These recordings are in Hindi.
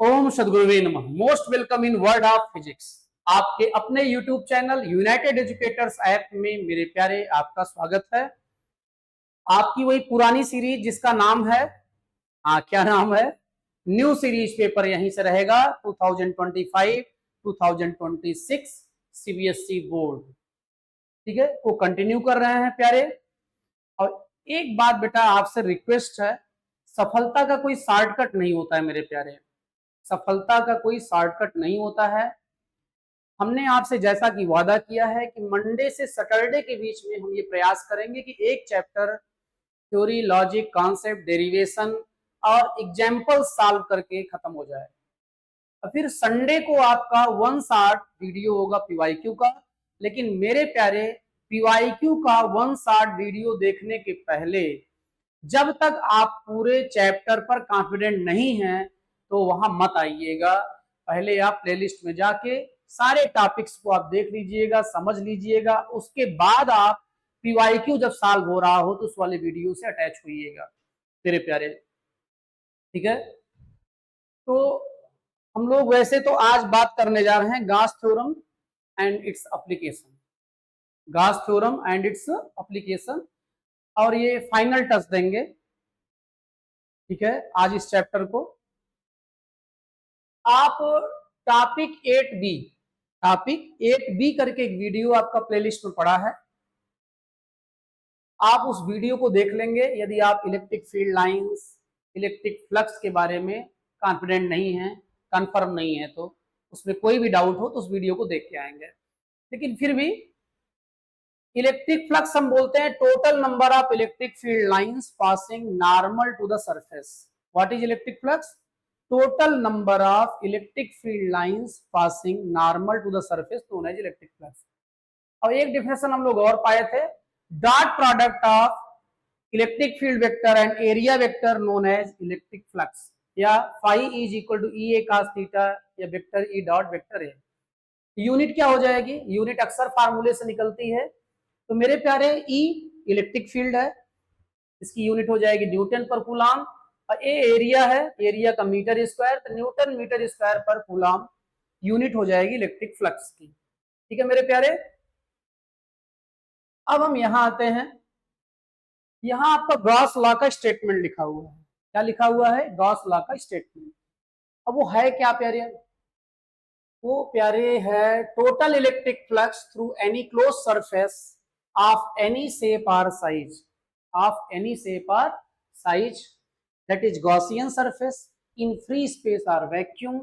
ओम सद्गुरुवे नमः। Most welcome in world of physics. आपके अपने YouTube channel United educators app में मेरे प्यारे आपका स्वागत है। आपकी वही पुरानी सीरीज जिसका नाम है, क्या नाम है, न्यू सीरीज पेपर यहीं से रहेगा 2025 2026 सीबीएसई बोर्ड। ठीक है, वो कंटिन्यू कर रहे हैं प्यारे। और एक बात बेटा आपसे रिक्वेस्ट है, सफलता का कोई शॉर्टकट नहीं होता है मेरे प्यारे। सफलता का कोई शॉर्टकट नहीं होता है। हमने आपसे जैसा कि वादा किया है कि मंडे से सैटरडे के बीच में हम ये प्रयास करेंगे कि एक chapter theory, logic, concept, derivation और एग्जाम्पल सॉल्व करके खत्म हो जाए। और फिर संडे को आपका 1 शॉर्ट वीडियो होगा पीवाईक्यू का। लेकिन मेरे प्यारे, पीवाईक्यू का 1 शॉर्ट वीडियो देखने के पहले जब तक आप पूरे चैप्टर पर कॉन्फिडेंट नहीं हैं तो वहां मत आइएगा। पहले आप प्लेलिस्ट में जाके सारे टॉपिक्स को आप देख लीजिएगा, समझ लीजिएगा। उसके बाद आप पीवाईक्यू जब सॉल्व हो रहा हो तो उस वाले वीडियो से अटैच होइएगा मेरे प्यारे। ठीक है, तो हम लोग वैसे तो आज बात करने जा रहे हैं Gauss theorem and its application. Gauss theorem and its application, और ये फाइनल टच देंगे। ठीक है, आज इस चैप्टर को आप टॉपिक 8 बी करके एक वीडियो आपका प्लेलिस्ट में पड़ा है, आप उस वीडियो को देख लेंगे। यदि आप electric field lines, electric flux के बारे में कॉन्फिडेंट नहीं है, कंफर्म नहीं है, तो उसमें कोई भी डाउट हो तो उस वीडियो को देख के आएंगे। लेकिन फिर भी इलेक्ट्रिक फ्लक्स हम बोलते हैं total number of electric field lines passing normal to the surface. What is electric flux? Total number of electric field lines passing normal to the surface known as electric flux. और एक डिफिनेशन हम लोग और पाए थे, dot product of electric field vector and area vector known as electric flux, या phi is equal to E A cos theta, या वेक्टर ई डॉट वेक्टर ए। यूनिट क्या हो जाएगी? यूनिट अक्सर फार्मूले से निकलती है। तो मेरे प्यारे, ई इलेक्ट्रिक फील्ड है, इसकी यूनिट हो जाएगी न्यूटन पर कूलम। और ए एरिया है, एरिया का मीटर स्क्वायर, तो न्यूटन मीटर स्क्वायर पर कूलम यूनिट हो जाएगी इलेक्ट्रिक फ्लक्स की। ठीक है मेरे प्यारे, अब हम यहां आते हैं। यहां आपका गॉस लॉ का स्टेटमेंट लिखा हुआ है। क्या लिखा हुआ है? गॉस लॉ का स्टेटमेंट। अब वो है क्या प्यारे? वो प्यारे है total electric flux through any close surface of any shape और साइज, ऑफ एनी शेप और size, that is Gaussian surface in free space or vacuum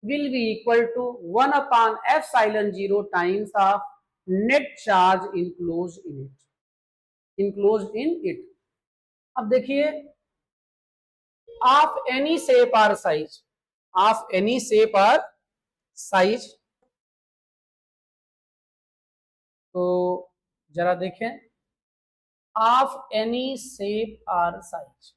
will be equal to 1 upon epsilon 0 times of net charge enclosed in it, enclosed in it। अब देखिए, ऑफ एनी शेप और साइज, ऑफ एनी शेप और साइज, तो जरा देखें, ऑफ एनी शेप और साइज,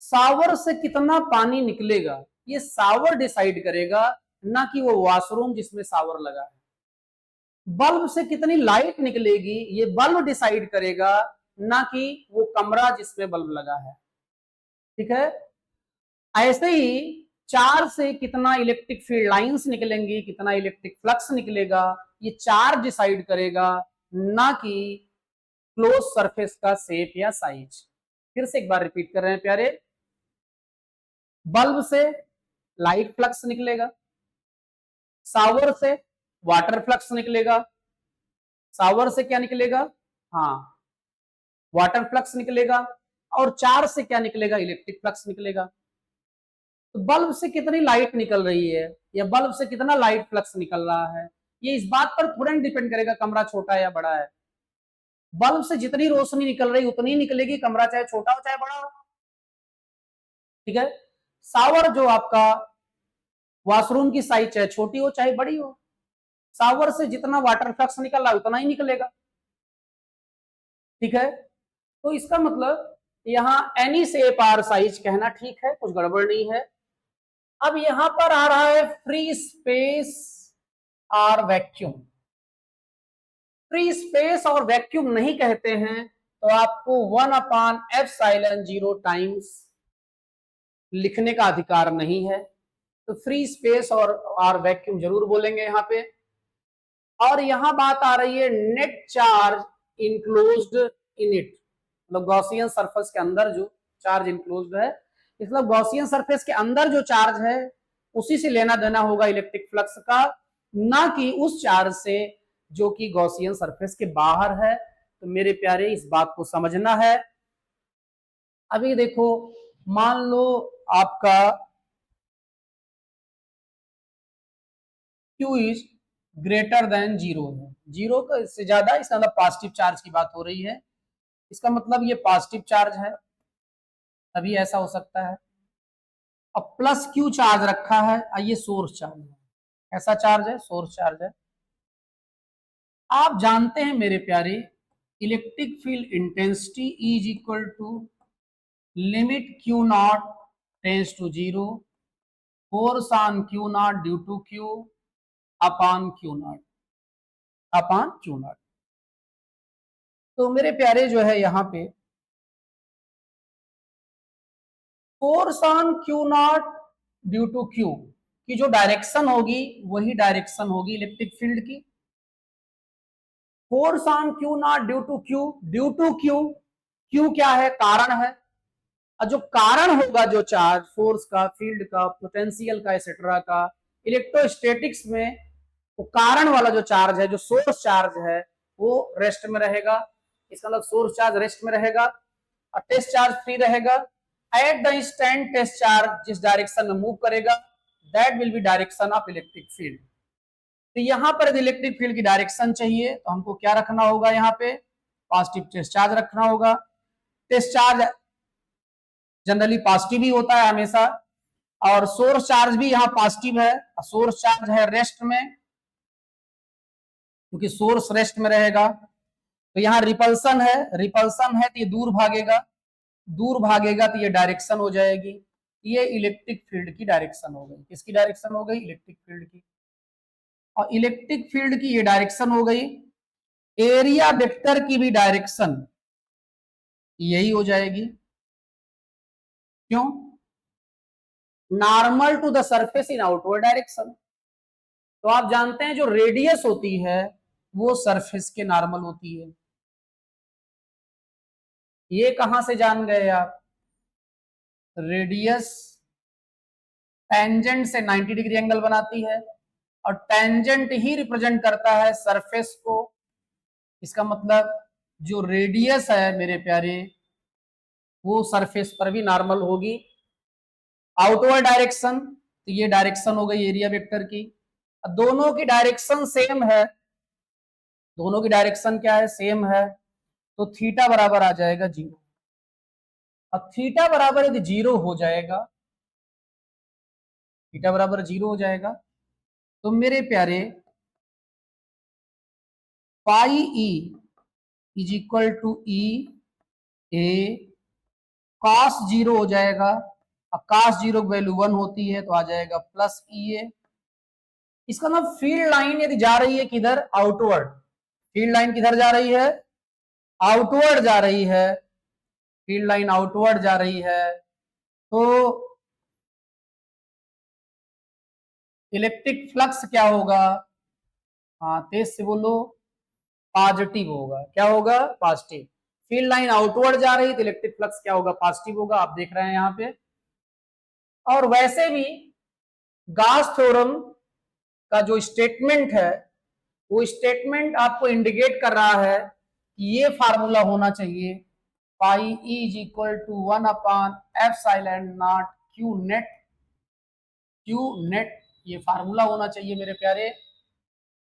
शावर से कितना पानी निकलेगा ये शावर डिसाइड करेगा, ना कि वो वॉशरूम जिसमें शावर लगा है। बल्ब से कितनी लाइट निकलेगी ये बल्ब डिसाइड करेगा, ना कि वो कमरा जिसमें बल्ब लगा है। ठीक है, ऐसे ही चार्ज से कितना इलेक्ट्रिक फील्ड लाइंस निकलेंगी, कितना इलेक्ट्रिक फ्लक्स निकलेगा, ये चार्ज डिसाइड करेगा, ना कि क्लोज सरफेस का शेप या साइज। फिर से एक बार रिपीट कर रहे हैं प्यारे, बल्ब से लाइट फ्लक्स निकलेगा, शावर से वाटर फ्लक्स निकलेगा, शावर से क्या निकलेगा? हाँ, वाटर फ्लक्स निकलेगा। और चार्ज से क्या निकलेगा? इलेक्ट्रिक फ्लक्स निकलेगा। तो बल्ब से कितनी लाइट निकल रही है या बल्ब से कितना लाइट फ्लक्स निकल रहा है, ये इस बात पर तुरंत डिपेंड करेगा कमरा छोटा है या बड़ा है। बल्ब से जितनी रोशनी निकल रही उतनी निकलेगी, कमरा चाहे छोटा हो चाहे बड़ा हो। ठीक है, शावर जो आपका वॉशरूम की साइज चाहे छोटी हो चाहे बड़ी हो, शावर से जितना वाटर फ्लक्स निकल रहा है उतना ही निकलेगा। ठीक है, तो इसका मतलब यहाँ एनी शेप आर साइज कहना ठीक है, कुछ गड़बड़ नहीं है। अब यहां पर आ रहा है फ्री स्पेस और वैक्यूम। फ्री स्पेस और वैक्यूम नहीं कहते हैं तो आपको 1 अपॉन एप्सिलॉन 0 टाइम्स लिखने का अधिकार नहीं है, तो फ्री स्पेस और वैक्यूम जरूर बोलेंगे यहाँ पे। और यहां बात आ रही है net charge enclosed in it, मतलब गॉसियन सरफेस के अंदर जो चार्ज इंक्लोज्ड है, मतलब गॉसियन सरफेस के अंदर जो चार्ज है उसी से लेना देना होगा इलेक्ट्रिक फ्लक्स का, ना कि उस चार्ज से जो कि गॉसियन सरफेस के बाहर है। तो मेरे प्यारे इस बात को समझना है। अभी देखो, मान लो आपका Q is greater than zero है, जीरो का इससे ज्यादा, इसका मतलब पॉजिटिव चार्ज की बात हो रही है, इसका मतलब ये पॉजिटिव चार्ज है, तभी ऐसा हो सकता है। अब प्लस Q चार्ज रखा है, ये सोर्स चार्ज है, ऐसा चार्ज है, सोर्स चार्ज है। आप जानते हैं मेरे प्यारे, electric field intensity is equal to limit Q naught tends to zero, force on Q naught due to Q upon Q naught, upon Q naught. तो मेरे प्यारे जो है यहाँ पे force on Q naught due to Q की जो डायरेक्शन होगी वही डायरेक्शन होगी इलेक्ट्रिक फील्ड की। Force on Q naught due to Q, due to Q, Q क्या है, कारण है, और जो कारण होगा जो चार्ज, फोर्स का, फील्ड का, पोटेंशियल का, एक्सेट्रा का, इलेक्ट्रोस्टैटिक्स में वो कारण वाला जो चार्ज है, जो सोर्स चार्ज है, वो रेस्ट में रहेगा। इसका मतलब सोर्स चार्ज रेस्ट में रहेगा और टेस्ट चार्ज फ्री रहेगा। At the instant test charge जिस डायरेक्शन में मूव करेगा, that will be direction of electric field. तो यहां पर यदि इलेक्ट्रिक फील्ड की डायरेक्शन चाहिए तो हमको क्या रखना होगा, यहाँ पे पॉजिटिव टेस्ट चार्ज रखना होगा। टेस्ट चार्ज जनरली पॉजिटिव ही होता है हमेशा, और सोर्स चार्ज भी यहाँ पॉजिटिव है, सोर्स चार्ज है रेस्ट में, क्योंकि सोर्स रेस्ट में रहेगा। तो यहाँ रिपल्सन है, रिपल्सन है तो ये दूर भागेगा, दूर भागेगा तो ये डायरेक्शन हो जाएगी। ये इलेक्ट्रिक फील्ड की डायरेक्शन हो गई, किसकी डायरेक्शन हो गई, इलेक्ट्रिक फील्ड की। और इलेक्ट्रिक फील्ड की ये डायरेक्शन हो गई, एरिया वेक्टर की भी डायरेक्शन यही हो जाएगी। क्यों, normal to the surface in outward direction. तो आप जानते हैं जो रेडियस होती है वो सरफेस के नॉर्मल होती है। ये कहां से जान गए आप, रेडियस टेंजेंट से 90 डिग्री एंगल बनाती है और टेंजेंट ही रिप्रेजेंट करता है सरफेस को। इसका मतलब जो रेडियस है मेरे प्यारे वो सरफेस पर भी नॉर्मल होगी। आउटवर्ड डायरेक्शन, तो ये डायरेक्शन हो गई एरिया वेक्टर की। दोनों की डायरेक्शन सेम है, दोनों की डायरेक्शन क्या है, सेम है, तो थीटा बराबर आ जाएगा जीरो। अब थीटा बराबर यदि जीरो हो जाएगा, थीटा बराबर जीरो हो जाएगा, तो मेरे प्यारे phi E is equal to E A cos zero हो जाएगा। अब कॉस जीरो की वैल्यू 1 होती है तो आ जाएगा प्लस ई ए। इसका मतलब फील्ड लाइन यदि जा रही है किधर, आउटवर्ड, फील्ड लाइन किधर जा रही है, आउटवर्ड जा रही है, फील्ड लाइन आउटवर्ड जा रही है, तो इलेक्ट्रिक फ्लक्स क्या होगा, हाँ तेज से बोलो, पॉजिटिव होगा। क्या होगा, पॉजिटिव। फील्ड लाइन आउटवर्ड जा रही है तो इलेक्ट्रिक फ्लक्स क्या होगा, पॉजिटिव होगा, आप देख रहे हैं यहाँ पे। और वैसे भी गॉस थ्योरम का जो स्टेटमेंट है वो स्टेटमेंट आपको इंडिकेट कर रहा है कि ये फार्मूला होना चाहिए, phi E is equal to 1 upon epsilon naught Q net, Q net, ये फार्मूला होना चाहिए मेरे प्यारे।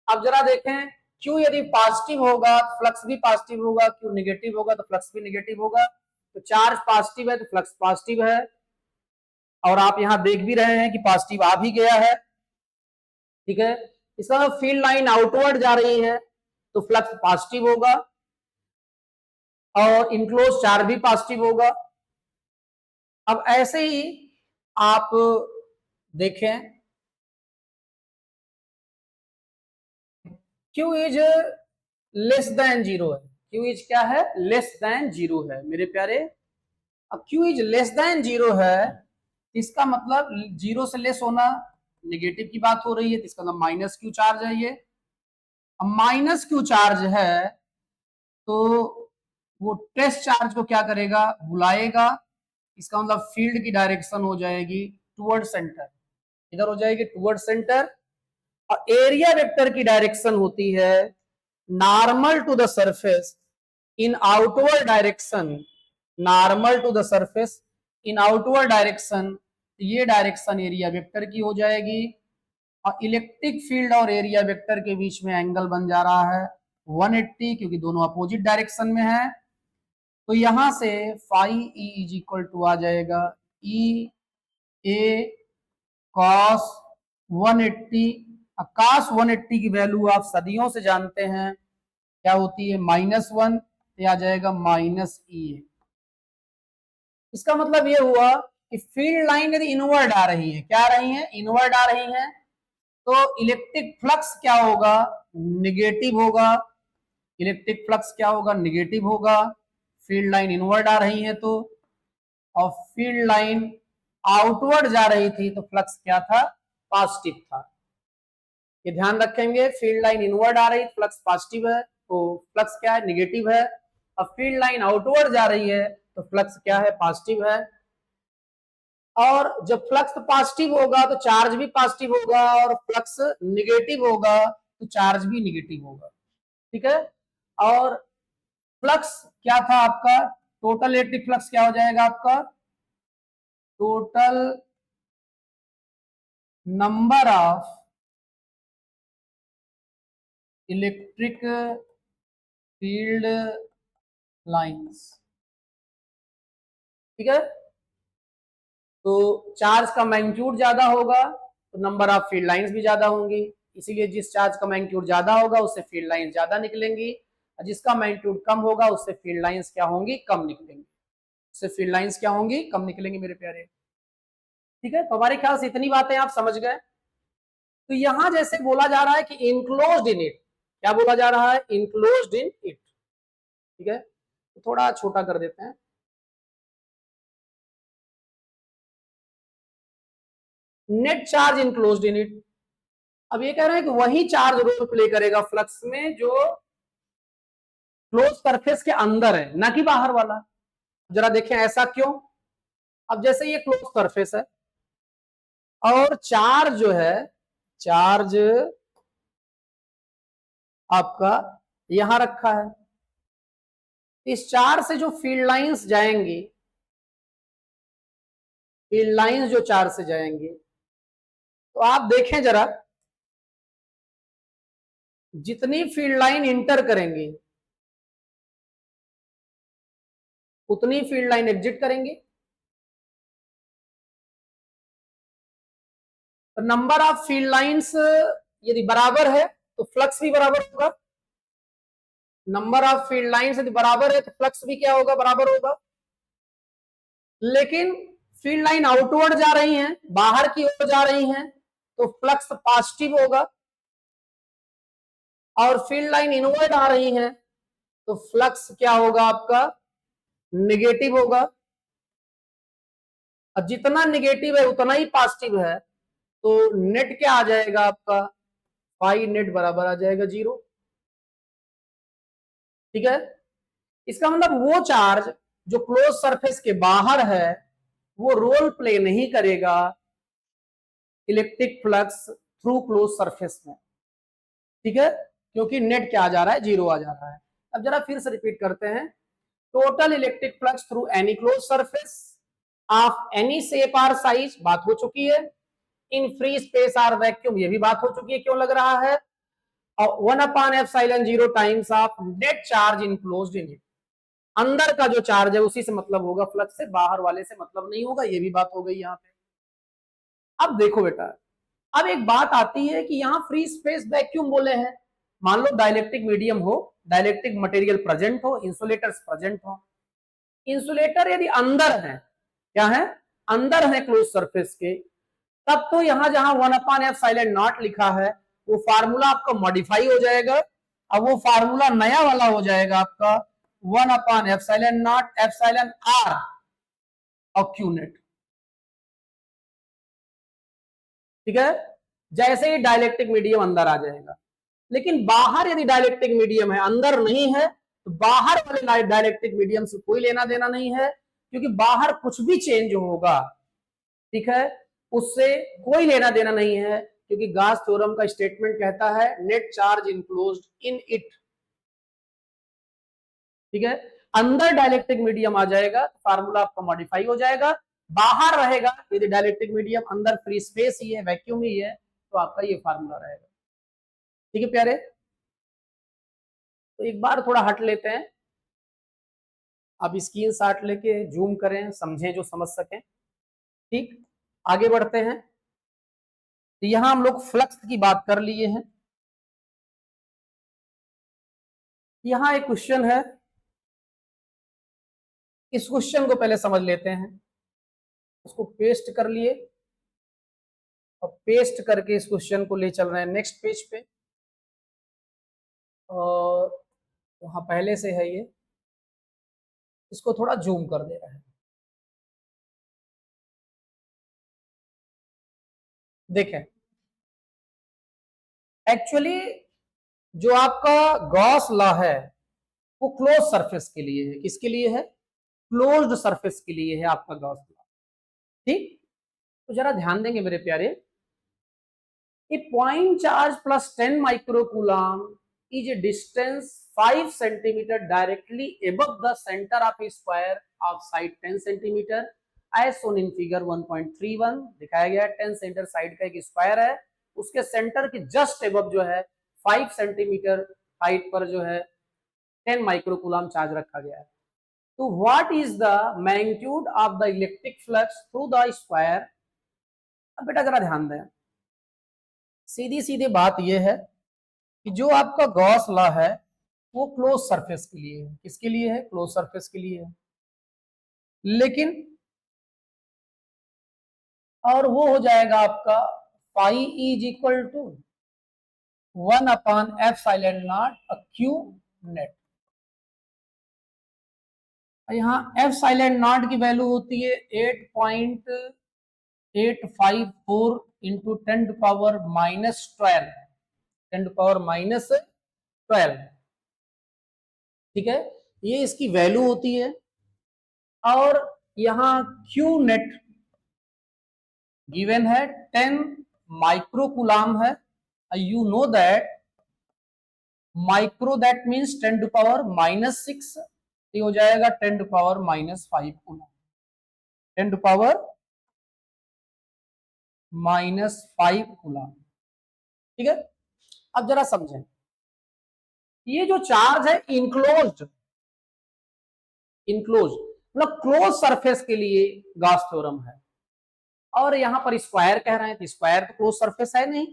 अब जरा देखें, क्यू यदि पॉजिटिव होगा तो फ्लक्स भी पॉजिटिव होगा, क्यू निगेटिव होगा तो फ्लक्स भी निगेटिव होगा। तो चार्ज पॉजिटिव है तो फ्लक्स पॉजिटिव है, और आप यहां देख भी रहे हैं कि पॉजिटिव आ भी गया है, ठीक है। इसका मतलब फील्ड लाइन आउटवर्ड जा रही है तो फ्लक्स पॉजिटिव होगा और इनक्लोज चार्ज भी पॉजिटिव होगा। अब ऐसे ही आप देखें, Q is less than zero है, Q इज क्या है, लेस देन जीरो है मेरे प्यारे। अब Q is less than zero है इसका मतलब जीरो से लेस होना, नेगेटिव की बात हो रही है, तो इसका मतलब माइनस क्यू चार्ज है ये। अब माइनस क्यू चार्ज है तो वो टेस्ट चार्ज को क्या करेगा, बुलाएगा। इसका मतलब फील्ड की डायरेक्शन हो जाएगी टुवर्ड सेंटर, इधर हो जाएगी टुवर्ड सेंटर। और एरिया वेक्टर की डायरेक्शन होती है normal to the surface in outward direction, normal to the surface in outward direction, ये डायरेक्शन एरिया वेक्टर की हो जाएगी। और इलेक्ट्रिक फील्ड और एरिया वेक्टर के बीच में एंगल बन जा रहा है 180, क्योंकि दोनों अपोजिट डायरेक्शन में है। तो यहां से phi E is equal to आ जाएगा ई ए कॉस 180। कॉस 180 की वैल्यू आप सदियों से जानते हैं क्या होती है, -1, तो आ जाएगा माइनस ई ए। इसका मतलब ये हुआ कि फील्ड लाइन यदि इनवर्ड आ रही है, क्या आ रही है, इनवर्ड आ रही है, तो इलेक्ट्रिक फ्लक्स क्या होगा, निगेटिव होगा। इलेक्ट्रिक फ्लक्स क्या होगा, निगेटिव होगा। फील्ड लाइन इनवर्ड आ रही है तो, और फील्ड लाइन आउटवर्ड जा रही थी तो फ्लक्स क्या था, पॉजिटिव था। ये ध्यान रखेंगे, फील्ड लाइन इनवर्ड आ रही फ्लक्स पॉजिटिव है, तो फ्लक्स क्या है, निगेटिव है। अब फील्ड लाइन आउटवर्ड जा रही है तो फ्लक्स क्या है, पॉजिटिव है। और जब फ्लक्स पॉजिटिव होगा तो चार्ज भी पॉजिटिव होगा, और फ्लक्स निगेटिव होगा तो चार्ज भी निगेटिव होगा। ठीक है। और फ्लक्स क्या था आपका, टोटल इलेक्ट्रिक फ्लक्स क्या हो जाएगा आपका, total number of electric field lines. ठीक है। तो चार्ज का मैग्नीट्यूड ज्यादा होगा तो नंबर ऑफ फील्ड लाइंस भी ज्यादा होंगी, इसीलिए जिस चार्ज का मैग्नीट्यूड ज्यादा होगा उससे फील्ड लाइंस ज्यादा निकलेंगी, और जिसका मैग्नीट्यूड कम होगा उससे फील्ड लाइंस क्या होंगी, कम निकलेंगी। उससे फील्ड लाइंस क्या होंगी, कम निकलेंगी मेरे प्यारे। ठीक है। तो हमारे ख्याल से इतनी बातें आप समझ गए। तो यहां जैसे बोला जा रहा है कि इनक्लोज्ड इन इट, क्या बोला जा रहा है, इनक्लोज्ड इन इट। ठीक है। तो थोड़ा छोटा कर देते हैं। Net charge enclosed in it, अब ये कह रहे हैं कि वही चार्ज रोल प्ले करेगा फ्लक्स में जो क्लोज सरफेस के अंदर है, ना कि बाहर वाला। जरा देखें ऐसा क्यों। अब जैसे ये क्लोज सरफेस है और चार्ज जो है, चार्ज आपका यहां रखा है, इस चार्ज से जो फील्ड लाइंस जाएंगी, फील्ड लाइंस जो चार्ज से जाएंगी, तो आप देखें जरा, जितनी फील्ड लाइन इंटर करेंगी उतनी फील्ड लाइन एग्जिट करेंगी। तो नंबर ऑफ फील्ड लाइंस यदि बराबर है तो फ्लक्स भी बराबर होगा। नंबर ऑफ फील्ड लाइंस यदि बराबर है तो फ्लक्स भी क्या होगा, बराबर होगा। लेकिन फील्ड लाइन आउटवर्ड जा रही हैं, बाहर की ओर जा रही हैं, तो फ्लक्स पॉजिटिव होगा। और फील्ड लाइन इनवर्ड आ रही है तो फ्लक्स क्या होगा आपका, निगेटिव होगा। और जितना निगेटिव है उतना ही पॉजिटिव है, तो नेट क्या आ जाएगा आपका, फाई नेट बराबर आ जाएगा 0। ठीक है। इसका मतलब वो चार्ज जो क्लोज सरफेस के बाहर है वो रोल प्ले नहीं करेगा electric flux through close surface में। ठीक है। क्योंकि नेट क्या आ जा रहा है, 0 आ जा रहा है। अब जरा फिर से रिपीट करते हैं, total electric flux through any close surface of any shape or size, बात हो चुकी है। In free space or vacuum, ये भी बात हो चुकी है, क्यों लग रहा है। और 1/ε0 times of net charge enclosed in it, अंदर का जो चार्ज है उसी से मतलब होगा फ्लक्स से, बाहर वाले से मतलब नहीं होगा, ये भी बात हो गई यहाँ पे। अब देखो बेटा, अब एक बात आती है कि यहाँ फ्री स्पेस वैक्यूम बोले हैं, मान लो डाइलेक्ट्रिक मीडियम हो, डाइलेक्ट्रिक मटेरियल प्रेजेंट हो, इंसुलेटर्स प्रेजेंट हो। इंसुलेटर यदि अंदर है, क्या है, अंदर है क्लोज सरफेस के, तब तो यहां जहां 1/ε0 लिखा है वो फार्मूला आपका मॉडिफाई हो जाएगा। अब वो फार्मूला नया वाला हो जाएगा आपका 1/ε0 एप्सिलॉन आर और क्यू नेट। ठीक है, जैसे ही डाइलेक्ट्रिक मीडियम अंदर आ जाएगा। लेकिन बाहर यदि डाइलेक्ट्रिक मीडियम है, अंदर नहीं है, तो बाहर वाले डाइलेक्ट्रिक मीडियम से कोई लेना देना नहीं है, क्योंकि बाहर कुछ भी चेंज होगा, ठीक है, उससे कोई लेना देना नहीं है, क्योंकि गास थ्योरम का स्टेटमेंट कहता है net charge enclosed in it. ठीक है, अंदर डाइलेक्ट्रिक मीडियम आ जाएगा तो फार्मूला आपका मॉडिफाई हो जाएगा। बाहर रहेगा यदि डाइलेक्ट्रिक मीडियम, अंदर फ्री स्पेस ही है, वैक्यूम ही है, तो आपका ये फार्मूला रहेगा। ठीक है प्यारे, तो एक बार थोड़ा हट लेते हैं, आप स्क्रीन शॉट लेके जूम करें, समझें जो समझ सकें। ठीक, आगे बढ़ते हैं। तो यहां हम लोग फ्लक्स की बात कर लिए हैं। यहां एक क्वेश्चन है, इस क्वेश्चन को पहले समझ लेते हैं। उसको पेस्ट कर लिए और पेस्ट करके इस क्वेश्चन को ले चल रहे हैं नेक्स्ट पेज पे, और वहां पहले से है ये, इसको थोड़ा जूम कर दे रहे हैं। देखें, एक्चुअली जो आपका गॉस लॉ है वो क्लोज सरफेस के लिए है। किसके लिए है? क्लोज्ड सरफेस के लिए है आपका गॉस लॉ। ठीक, तो जरा ध्यान देंगे मेरे प्यारे, a point charge plus 10 microcoulomb is a distance 5 centimeter directly above the center of a square of side 10 centimeter as shown in figure 1.31। दिखाया गया है 10 सेंटर साइड का एक स्क्वायर है, उसके सेंटर के जस्ट एबव जो है 5 सेंटीमीटर हाइट पर जो है 10 माइक्रोकूलम चार्ज रखा गया है। तो what is the magnitude of the electric flux through the square. अब बेटा जरा ध्यान दें, सीधी सीधी बात यह है कि जो आपका गॉस लॉ है वो क्लोज सरफेस के लिए है। किसके लिए है? क्लोज सरफेस के लिए है। लेकिन और वो हो जाएगा आपका phi is equal to 1/f(0) Q net. यहाँ f(0) की वैल्यू होती है 8.854 इंटू 10⁻⁻12, 10⁻⁻12। ठीक है, ये इसकी वैल्यू होती है। और यहां क्यू नेट गिवन है 10 माइक्रोकूलम है। You know that micro that means 10⁻⁻6, ये हो जाएगा 10⁻⁻5 कूलम, 10⁻⁻5 कूलम। ठीक है, अब जरा समझें, ये जो चार्ज है इनक्लोज्ड, इनक्लोज मतलब क्लोज सरफेस के लिए गॉस थ्योरम है, और यहां पर स्क्वायर कह रहे हैं, तो स्क्वायर तो क्लोज सरफेस है नहीं।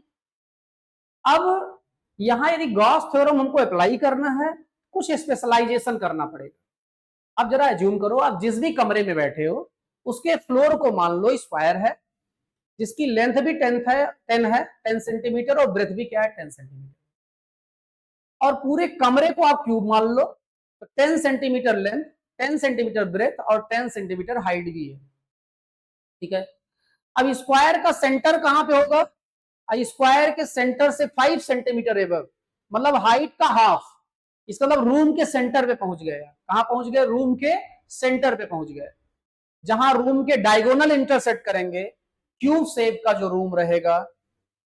अब यहां यदि गॉस थ्योरम हमको अप्लाई करना है, कुछ स्पेशलाइजेशन करना पड़ेगा। अब जरा एज्यूम करो, आप जिस भी कमरे में बैठे हो उसके फ्लोर को मान लो स्क्वायर है, जिसकी लेंथ भी 10 सेंटीमीटर, और ब्रेथ भी क्या है 10 सेंटीमीटर, और पूरे कमरे को आप क्यूब मान लो, तो 10 सेंटीमीटर लेंथ, 10 सेंटीमीटर ब्रेथ और 10 सेंटीमीटर हाइट भी है। ठीक है, अब स्क्वायर का सेंटर कहां पे होगा? स्क्वायर के सेंटर से 5 सेंटीमीटर एबव, मतलब हाइट का हाफ। इसका मतलब रूम के सेंटर पे पहुंच गए। कहां पहुंच गए? रूम के सेंटर पे पहुंच गए, जहां रूम के डायगोनल इंटरसेक्ट करेंगे, क्यूब शेप का जो रूम रहेगा,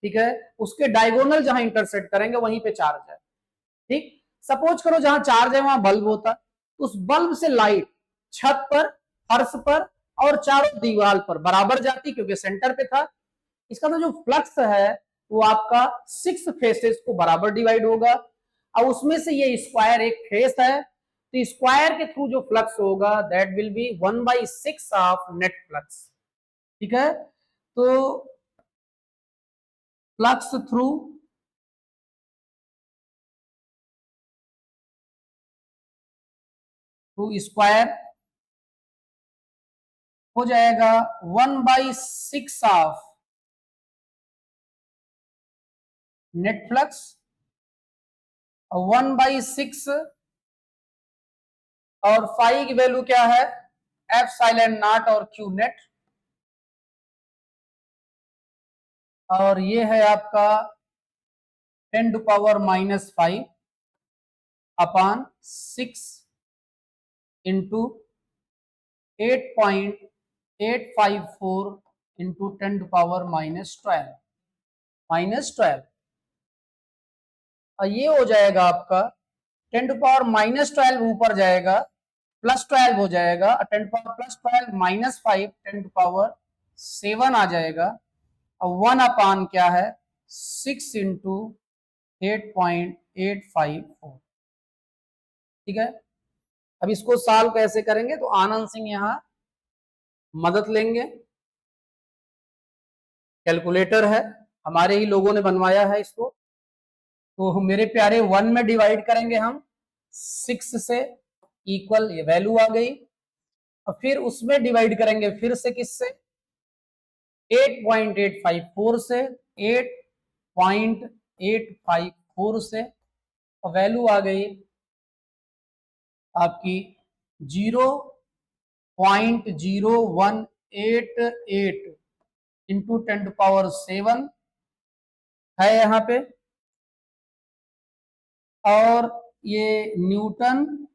ठीक है, उसके डायगोनल जहां इंटरसेक्ट करेंगे वहीं पे चार्ज है। ठीक, सपोज करो जहां चार्ज है वहां बल्ब होता, उस बल्ब से लाइट छत पर, फर्श पर और चारों दीवार पर बराबर जाती, क्योंकि सेंटर पे था। इसका तो जो फ्लक्स है वो आपका 6 फेसेस को बराबर डिवाइड होगा, और उसमें से ये स्क्वायर एक फेस है, तो स्क्वायर के थ्रू जो फ्लक्स होगा that will B 1/6 of net flux. ठीक है, तो फ्लक्स थ्रू स्क्वायर हो जाएगा 1/6 ऑफ नेट फ्लक्स, 1/6, और फाई की वैल्यू क्या है? f(0) और q नेट, और ये है आपका 10⁻⁻5 अपॉन 6 इंटू 8.854 इंटू 10⁻⁻12 -12, और ये हो जाएगा आपका 10⁻⁻12 ऊपर जाएगा, +12 हो जाएगा, 10⁻+12 -5 10⁻7 आ जाएगा, और 1 अपान क्या है 6 इंटू 8.854। ठीक है, अब इसको सॉल्व कैसे करेंगे, तो आनंद सिंह यहां मदद लेंगे। कैलकुलेटर है, हमारे ही लोगों ने बनवाया है इसको, तो मेरे प्यारे 1 में डिवाइड करेंगे हम 6 से, इक्वल ये वैल्यू आ गई, और फिर उसमें डिवाइड करेंगे फिर से किससे 8.854 से, 8.854 से, और वैल्यू आ गई आपकी 0.0188 इंटू 10⁻7 है यहाँ पे, और ये न्यूटन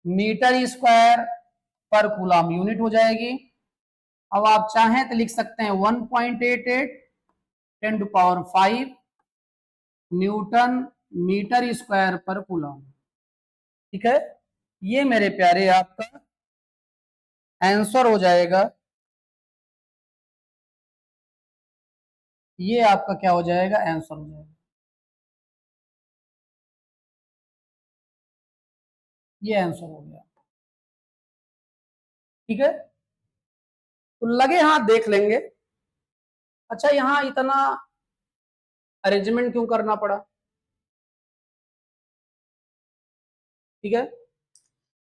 मीटर स्क्वायर पर कूलम यूनिट हो जाएगी। अब आप चाहें तो लिख सकते हैं 1.88 10⁵ न्यूटन मीटर स्क्वायर पर कूलम। ठीक है, ये मेरे प्यारे आपका आंसर हो जाएगा, ये आपका क्या हो जाएगा, आंसर हो जाएगा, ये आंसर हो गया। ठीक है, तो लगे हाथ देख लेंगे। अच्छा, यहां इतना अरेंजमेंट क्यों करना पड़ा? ठीक है,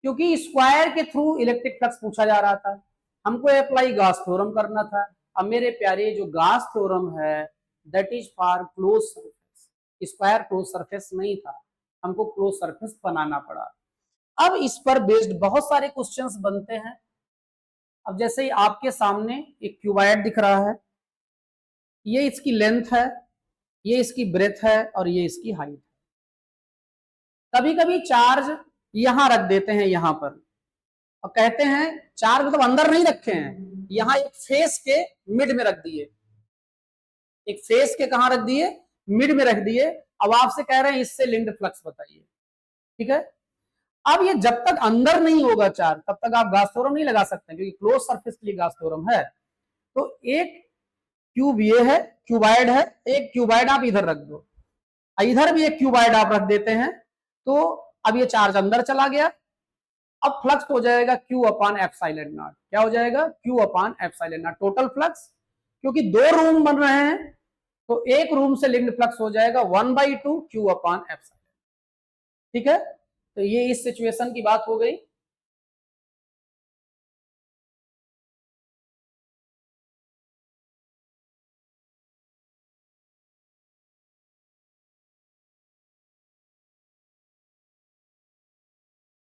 क्योंकि स्क्वायर के थ्रू इलेक्ट्रिक फ्लक्स पूछा जा रहा था, हमको अप्लाई गॉस थ्योरम करना था। अब मेरे प्यारे जो गॉस थ्योरम है that is for close surface, square close surface नहीं था, हमको क्लोज सरफेस बनाना पड़ा। अब इस पर बेस्ड बहुत सारे क्वेश्चंस बनते हैं। अब जैसे ही आपके सामने एक क्यूबॉइड दिख रहा है, ये इसकी लेंथ है, ये इसकी ब्रेथ है, और ये इसकी हाइट है। कभी कभी चार्ज यहां रख देते हैं यहां पर, और कहते हैं चार्ज मतलब अंदर नहीं रखे हैं, यहां एक फेस के मिड में रख दिए, एक फेस के कहां रख दिए, मिड में रख दिए। अब आपसे कह रहे हैं इससे लिंक्ड फ्लक्स बताइए। ठीक है, अब ये जब तक अंदर नहीं होगा चार्ज तब तक आप गॉस थ्योरम नहीं लगा सकते, क्योंकि क्लोज सरफेस के लिए गॉस थ्योरम है। तो एक क्यूब ये है, क्यूबाइड है, एक क्यूबाइड आप इधर रख दो, इधर भी एक क्यूबाइड आप रख देते हैं, तो अब ये चार्ज अंदर चला गया। अब फ्लक्स हो जाएगा Q अपान एप्सिलॉन नॉट। क्या हो जाएगा, Q upon epsilon not total flux, क्योंकि 2 रूम बन रहे हैं, तो एक रूम से लिंक्ड फ्लक्स हो जाएगा 1/2 Q अपान एप्सिलॉन। ठीक है, तो ये इस सिचुएशन की बात हो गई।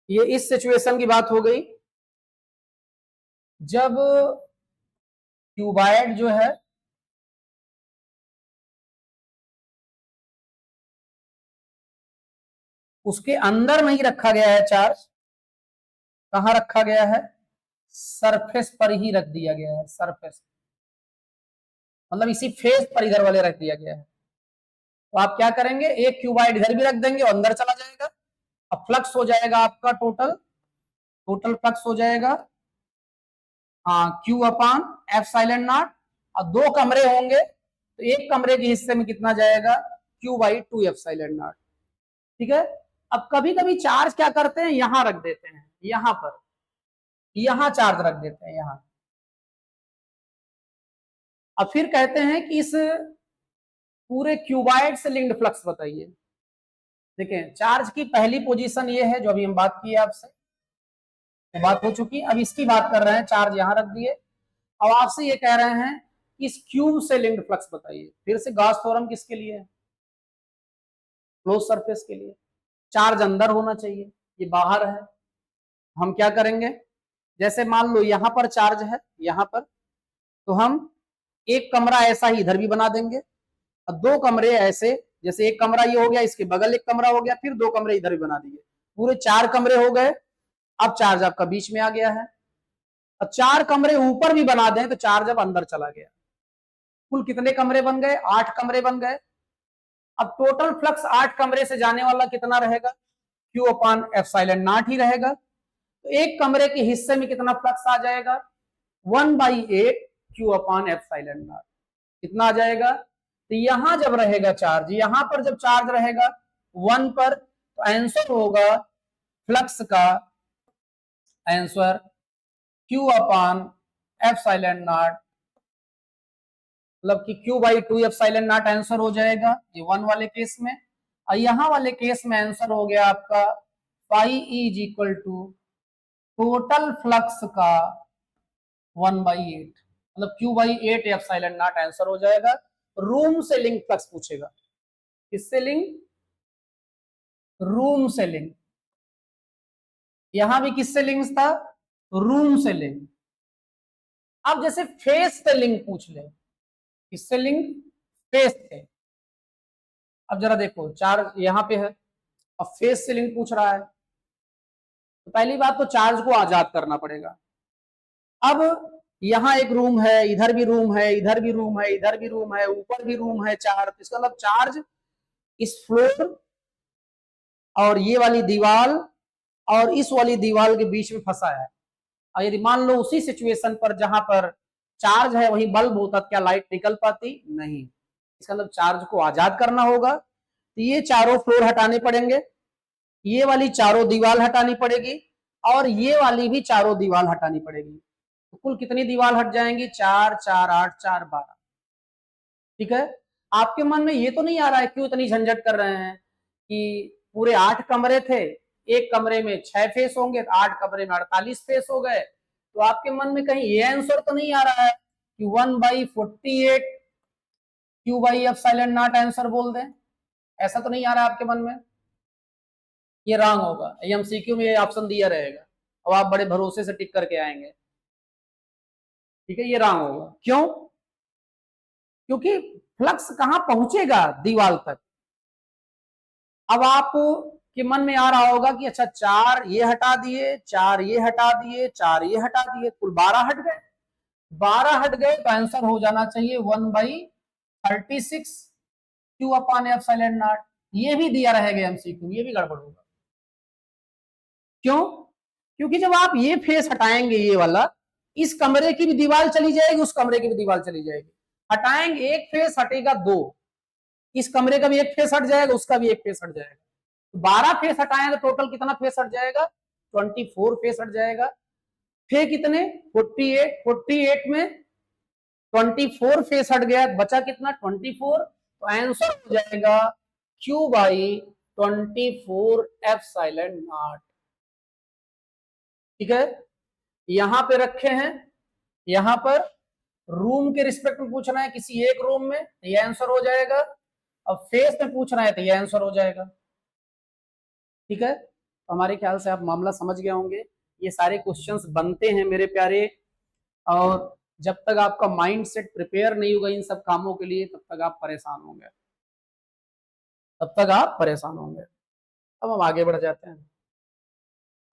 ये इस सिचुएशन की बात हो गई जब क्यूबाइड जो है उसके अंदर नहीं रखा गया है चार्ज, कहां रखा गया है, सरफेस पर ही रख दिया गया है, सरफेस मतलब इसी फेस पर इधर वाले रख दिया गया है। तो आप क्या करेंगे, एक क्यूबाइड इधर भी रख देंगे और अंदर चला जाएगा। अब फ्लक्स हो जाएगा आपका टोटल फ्लक्स हो जाएगा Q अपान एप्सिलॉन नॉट, और 2 कमरे होंगे तो एक कमरे के हिस्से में कितना जाएगा, Q/2 एप्सिलॉन नॉट। ठीक है, अब कभी कभी चार्ज क्या करते हैं, यहां रख देते हैं, यहां पर, यहां चार्ज रख देते हैं यहां। अब फिर कहते हैं कि इस पूरे क्यूबाइड से लिंक्ड फ्लक्स बताइए। देखें, चार्ज की पहली पोजीशन ये है जो अभी हम बात की आपसे, तो बात हो चुकी। अब इसकी बात कर रहे हैं, चार्ज यहां रख दिए, अब आपसे ये कह रहे हैं कि इस क्यूब से लिंक्ड फ्लक्स बताइए। फिर से गॉस थ्योरम किसके लिए है, क्लोज सरफेस के लिए। चार्ज अंदर होना चाहिए, ये बाहर है। हम क्या करेंगे, जैसे मान लो यहां पर चार्ज है, यहां पर, तो हम एक कमरा ऐसा ही इधर भी बना देंगे और दो कमरे ऐसे, जैसे एक कमरा ये हो गया, इसके बगल एक कमरा हो गया, फिर दो कमरे इधर भी बना दिए, पूरे 4 कमरे हो गए। अब चार्ज आपका बीच में आ गया है। अब 4 कमरे ऊपर भी बना दें तो चार्ज अब अंदर चला गया। कुल कितने कमरे बन गए? 8 कमरे बन गए। अब टोटल फ्लक्स 8 कमरे से जाने वाला कितना रहेगा? क्यू अपॉन एप्सिलॉन नॉट ही रहेगा। तो एक कमरे के हिस्से में कितना फ्लक्स आ जाएगा? 1/8 क्यू अपॉन एप्सिलॉन नॉट। कितना आ जाएगा? तो यहां जब रहेगा चार्ज, यहां पर जब चार्ज रहेगा 1 पर, तो आंसर होगा फ्लक्स का, answer Q upon epsilon not, मतलब कि Q by 2 epsilon naught answer हो जाएगा ये 1 वाले केस में। और यहां वाले केस में आंसर हो गया आपका phi E is equal to total flux का 1/8, मतलब Q by 8 epsilon naught answer हो जाएगा। रूम से लिंक फ्लक्स पूछेगा। किससे लिंक? रूम से लिंक। यहां भी किससे लिंक था? रूम से लिंक। अब जैसे फेस से लिंक पूछ ले, किससे लिंक? फेस से। अब जरा देखो, चार्ज यहां पे है और फेस से लिंक पूछ रहा है, तो पहली बात तो चार्ज को आजाद करना पड़ेगा। अब यहां एक रूम है, इधर भी रूम है, इधर भी रूम है, इधर भी रूम है, ऊपर भी रूम है, चार, इसका मतलब चार्ज इस फ्लोर और ये वाली दीवार और इस वाली दीवार के बीच में फंसा है। और यदि मान लो उसी सिचुएशन पर जहां पर चार्ज है वहीं बल्ब होता, क्या लाइट निकल पाती? नहीं। इसका मतलब चार्ज को आजाद करना होगा, तो ये चारों फ्लोर हटाने पड़ेंगे, ये वाली चारों दीवार हटानी पड़ेगी और ये वाली भी चारों दीवार हटानी पड़ेगी। तो कुल कितनी दीवार हट जाएंगी? 4 4 8 4 12। ठीक है। आपके मन में ये तो नहीं आ रहा है क्यों इतनी झंझट कर रहे हैं कि पूरे 8 कमरे थे, एक कमरे में 6 फेस होंगे, 8 कमरे में 48 फेस हो गए, तो आपके मन में कहीं ये आंसर तो नहीं आ रहा है कि 1/48 Q by epsilon naught answer बोल दें? ऐसा तो नहीं आ रहा है आपके मन में? ये रॉन्ग होगा। एमसीक्यू में ये ऑप्शन दिया रहेगा और आप बड़े भरोसे से टिक करके आएंगे। ठीक है, ये रॉन्ग होगा। क्यों? क्योंकि फ्लक्स कहां पहुंचेगा? दीवार तक। अब आप के मन में आ रहा होगा कि अच्छा 4 ये हटा दिए, 4 ये हटा दिए, 4 ये हटा दिए, कुल 12 हट गए। 12 हट गए तो आंसर हो जाना चाहिए 1/36 क्यू अपॉन एप्सिलॉन नॉट। ये भी दिया रहेगा एमसीक्यू, ये भी गड़बड़ होगा। क्यों? क्योंकि जब आप ये फेस हटाएंगे, ये वाला, इस कमरे की भी दीवार चली जाएगी, उस कमरे की भी दीवार चली जाएगी। हटाएंगे, एक फेस हटेगा 2, इस कमरे का भी एक फेस हट जाएगा, उसका भी एक फेस हट जाएगा। 12 फेस हटाए तो टोटल कितना फेस हट जाएगा? 24 फेस हट जाएगा। थे कितने? 48 में 24 फेस हट गया, बचा कितना? 24। तो आंसर हो जाएगा क्यू बाई 24 एप्सिलॉन नॉट। ठीक है। यहां पे रखे हैं, यहां पर रूम के रिस्पेक्ट में पूछना है किसी एक रूम में, ये आंसर हो जाएगा। अब फेस में पूछना है तो ये आंसर हो जाएगा। ठीक है, तो हमारे ख्याल से आप मामला समझ गए होंगे। ये सारे क्वेश्चंस बनते हैं मेरे प्यारे, और जब तक आपका माइंड सेट प्रिपेयर नहीं होगा इन सब कामों के लिए, तब तक आप परेशान होंगे, तब तक आप परेशान होंगे। अब हम आगे बढ़ जाते हैं।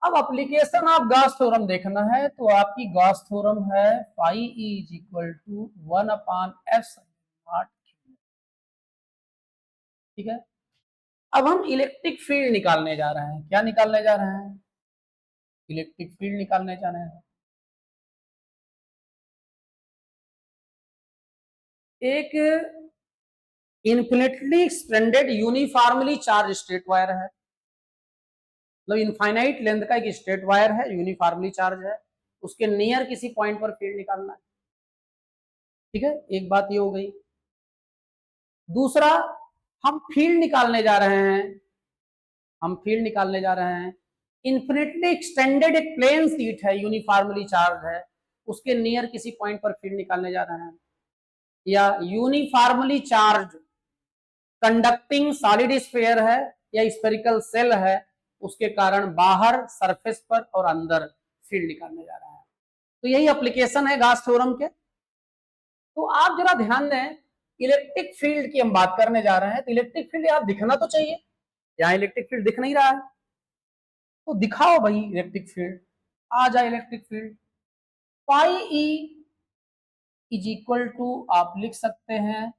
अब एप्लीकेशन ऑफ गॉस थ्योरम देखना है, तो आपकी गॉस थ्योरम है phi E is equal to 1/f। ठीक है। अब हम इलेक्ट्रिक फील्ड निकालने जा रहे हैं। क्या निकालने जा रहे हैं? इलेक्ट्रिक फील्ड निकालने जा रहे हैं। एक infinitely extended uniformly charge straight wire है, मतलब इनफाइनाइट लेंथ का एक स्ट्रेट वायर है, यूनिफॉर्मली चार्ज है, उसके नियर किसी पॉइंट पर फील्ड निकालना है। ठीक है, एक बात ये हो गई। दूसरा, हम फील्ड निकालने जा रहे हैं, हम फील्ड निकालने जा रहे हैं, इन्फिनिटली एक्सटेंडेड एक प्लेन शीट है, यूनिफॉर्मली चार्ज है, उसके नियर किसी पॉइंट पर फील्ड निकालने जा रहे हैं। या uniformly charge conducting solid sphere है या स्फेरिकल सेल है, उसके कारण बाहर सरफेस पर और अंदर फील्ड निकालने जा रहा है। तो यही एप्लीकेशन है गॉस थ्योरम के। तो आप जरा ध्यान दें, इलेक्ट्रिक फील्ड की हम बात करने जा रहे हैं, तो इलेक्ट्रिक फील्ड यहाँ दिखना तो चाहिए, यहाँ इलेक्ट्रिक फील्ड दिख नहीं रहा है, तो दिखाओ भाई इलेक्ट्रिक फील्ड, आ जाए electric field. Pi E is equal to आप लिख सकते हैं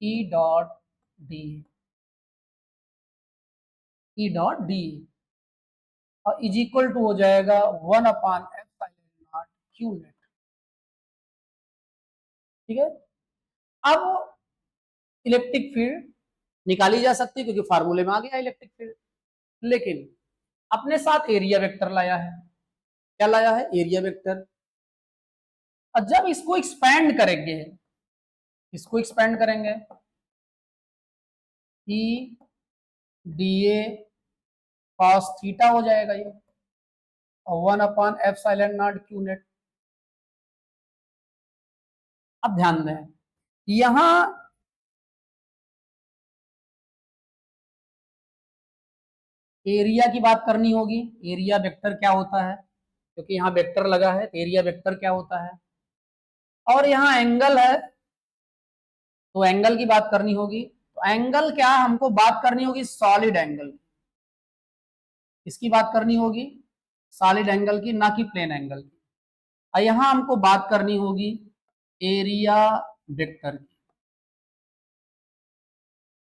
E dot D, E dot D, और इज इक्वल टू हो जाएगा 1/f क्यू नेट। ठीक है, अब इलेक्ट्रिक फील्ड निकाली जा सकती है क्योंकि फार्मूले में आ गया इलेक्ट्रिक फील्ड, लेकिन अपने साथ एरिया वेक्टर लाया है। क्या लाया है? Area vector. और जब इसको एक्सपैंड करेंगे, इसको एक्सपैंड करेंगे, ई डी ए कॉस थीटा हो जाएगा ये, और 1/f क्यू नेट। अब ध्यान दें, यहां एरिया की बात करनी होगी, एरिया वेक्टर क्या होता है, क्योंकि यहाँ वेक्टर लगा है, एरिया वेक्टर क्या होता है, और यहाँ एंगल है तो एंगल की बात करनी होगी। तो एंगल क्या, हमको बात करनी होगी सॉलिड एंगल, इसकी बात करनी होगी सॉलिड एंगल की, ना कि प्लेन एंगल की। और यहां हमको बात करनी होगी एरिया वेक्टर की।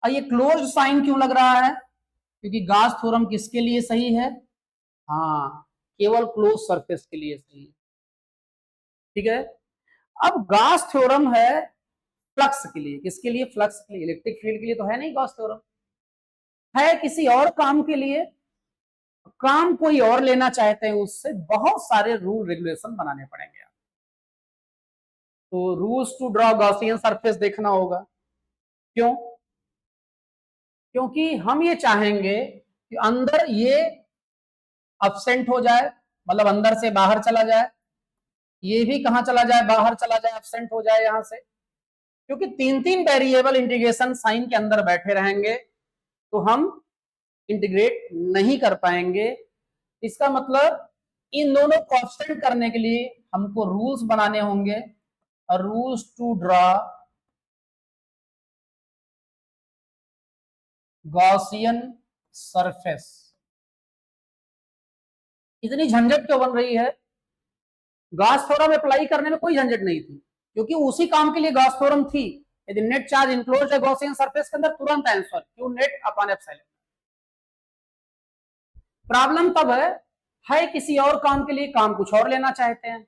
और ये क्लोज साइन क्यों लग रहा है? क्योंकि गॉस थ्योरम किसके लिए सही है? हाँ, केवल क्लोज सरफेस के लिए सही है। ठीक है, अब गॉस थ्योरम है फ्लक्स के लिए, किसके लिए? फ्लक्स के लिए, इलेक्ट्रिक फील्ड के लिए तो है नहीं गॉस थ्योरम, है किसी और काम के लिए, काम कोई और लेना चाहते हैं, उससे बहुत सारे रूल रेगुलेशन बनाने पड़ेंगे। तो rules to draw Gaussian surface देखना होगा। क्यों? क्योंकि हम ये चाहेंगे कि अंदर ये अब्सेंट हो जाए, मतलब अंदर से बाहर चला जाए, ये भी कहां चला जाए? बाहर चला जाए, अब्सेंट हो जाए यहां से। क्योंकि तीन तीन वेरिएबल इंटीग्रेशन साइन के अंदर बैठे रहेंगे तो हम इंटीग्रेट नहीं कर पाएंगे। इसका मतलब इन दोनों को अब्सेंट करने के लिए हमको रूल्स बनाने होंगे, और rules to draw Gaussian surface. इतनी झंझट क्यों बन रही है? गॉस थ्योरम अप्लाई करने में कोई झंझट नहीं थी, क्योंकि उसी काम के लिए गॉस थ्योरम थी। यदि नेट चार्ज इंक्लोज है गॉसियन सरफेस के अंदर, तुरंत answer Q net upon epsilon. Problem तब है किसी और काम के लिए, काम कुछ और लेना चाहते हैं,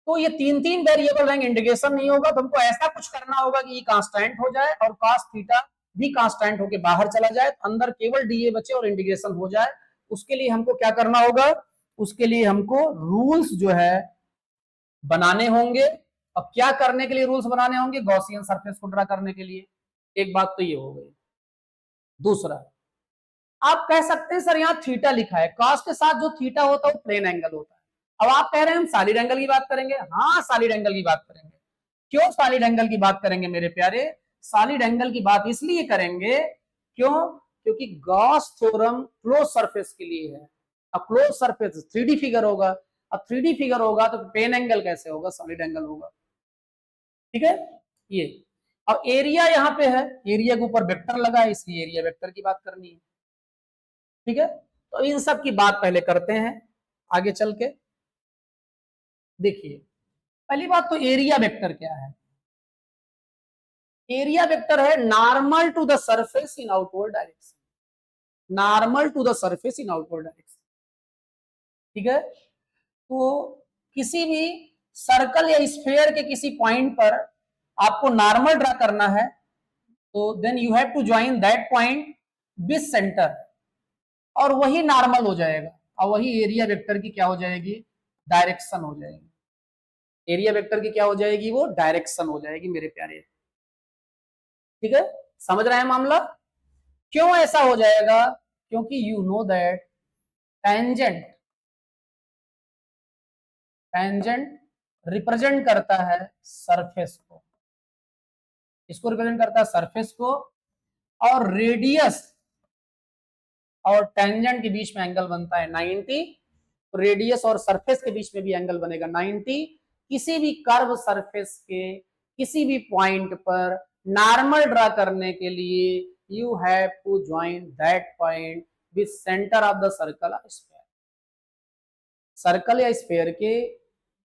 तो ये तीन तीन वेरिएबल रहेंगे, इंटीग्रेशन नहीं होगा। तो हमको ऐसा कुछ करना होगा कि ये कांस्टेंट हो जाए और cos थीटा भी कांस्टेंट होके बाहर चला जाए, अंदर केवल डीए बचे और इंटीग्रेशन हो जाए। उसके लिए हमको क्या करना होगा? उसके लिए हमको रूल्स जो है बनाने होंगे। अब क्या करने के लिए रूल्स बनाने होंगे? गॉसियन सरफेस को ड्रा करने के लिए। एक बात तो ये हो गई। दूसरा, आप कह सकते हैं सर यहाँ थीटा लिखा है, cos के साथ जो थीटा होता है वो प्लेन एंगल होता है। अब आप कह रहे हैं हम सॉलिड एंगल की बात करेंगे। हाँ, सॉलिड एंगल की बात करेंगे। क्यों सॉलिड एंगल की बात करेंगे मेरे प्यारे? सॉलिड एंगल की बात इसलिए करेंगे, क्यों? क्योंकि गॉस थ्योरम क्लोज सरफेस के लिए है। अब क्लोज सरफेस 3D फिगर होगा, अब 3D फिगर होगा तो प्लेन एंगल कैसे होगा? सॉलिड एंगल होगा। ठीक है, ये। अब एरिया यहाँ पे है, एरिया के ऊपर वेक्टर लगा है, इसलिए एरिया वेक्टर की बात करनी है। ठीक है, तो इन सब की बात पहले करते हैं आगे चल के। देखिए, पहली बात तो एरिया वेक्टर क्या है? एरिया वेक्टर है normal to the surface in outward direction, normal to the surface in outward direction. ठीक है, तो किसी भी सर्कल या स्फीयर के किसी पॉइंट पर आपको नॉर्मल ड्रा करना है, तो then you have to join that point with centre, और वही नॉर्मल हो जाएगा, और वही एरिया वेक्टर की क्या हो जाएगी? डायरेक्शन हो जाएगी। एरिया वेक्टर की क्या हो जाएगी? वो डायरेक्शन हो जाएगी मेरे प्यारे। ठीक है, समझ रहे हैं मामला? क्यों ऐसा हो जाएगा? क्योंकि you know that tangent, tangent represent करता है सरफेस को, इसको रिप्रेजेंट करता है सरफेस को, और रेडियस और टेंजेंट के बीच में एंगल बनता है 90, रेडियस और सरफेस के बीच में भी एंगल बनेगा 90, किसी भी कर्व सरफेस के किसी भी पॉइंट पर नॉर्मल ड्रा करने के लिए you have to join that point with centre of the circle और स्फीयर। सर्कल या स्फीयर के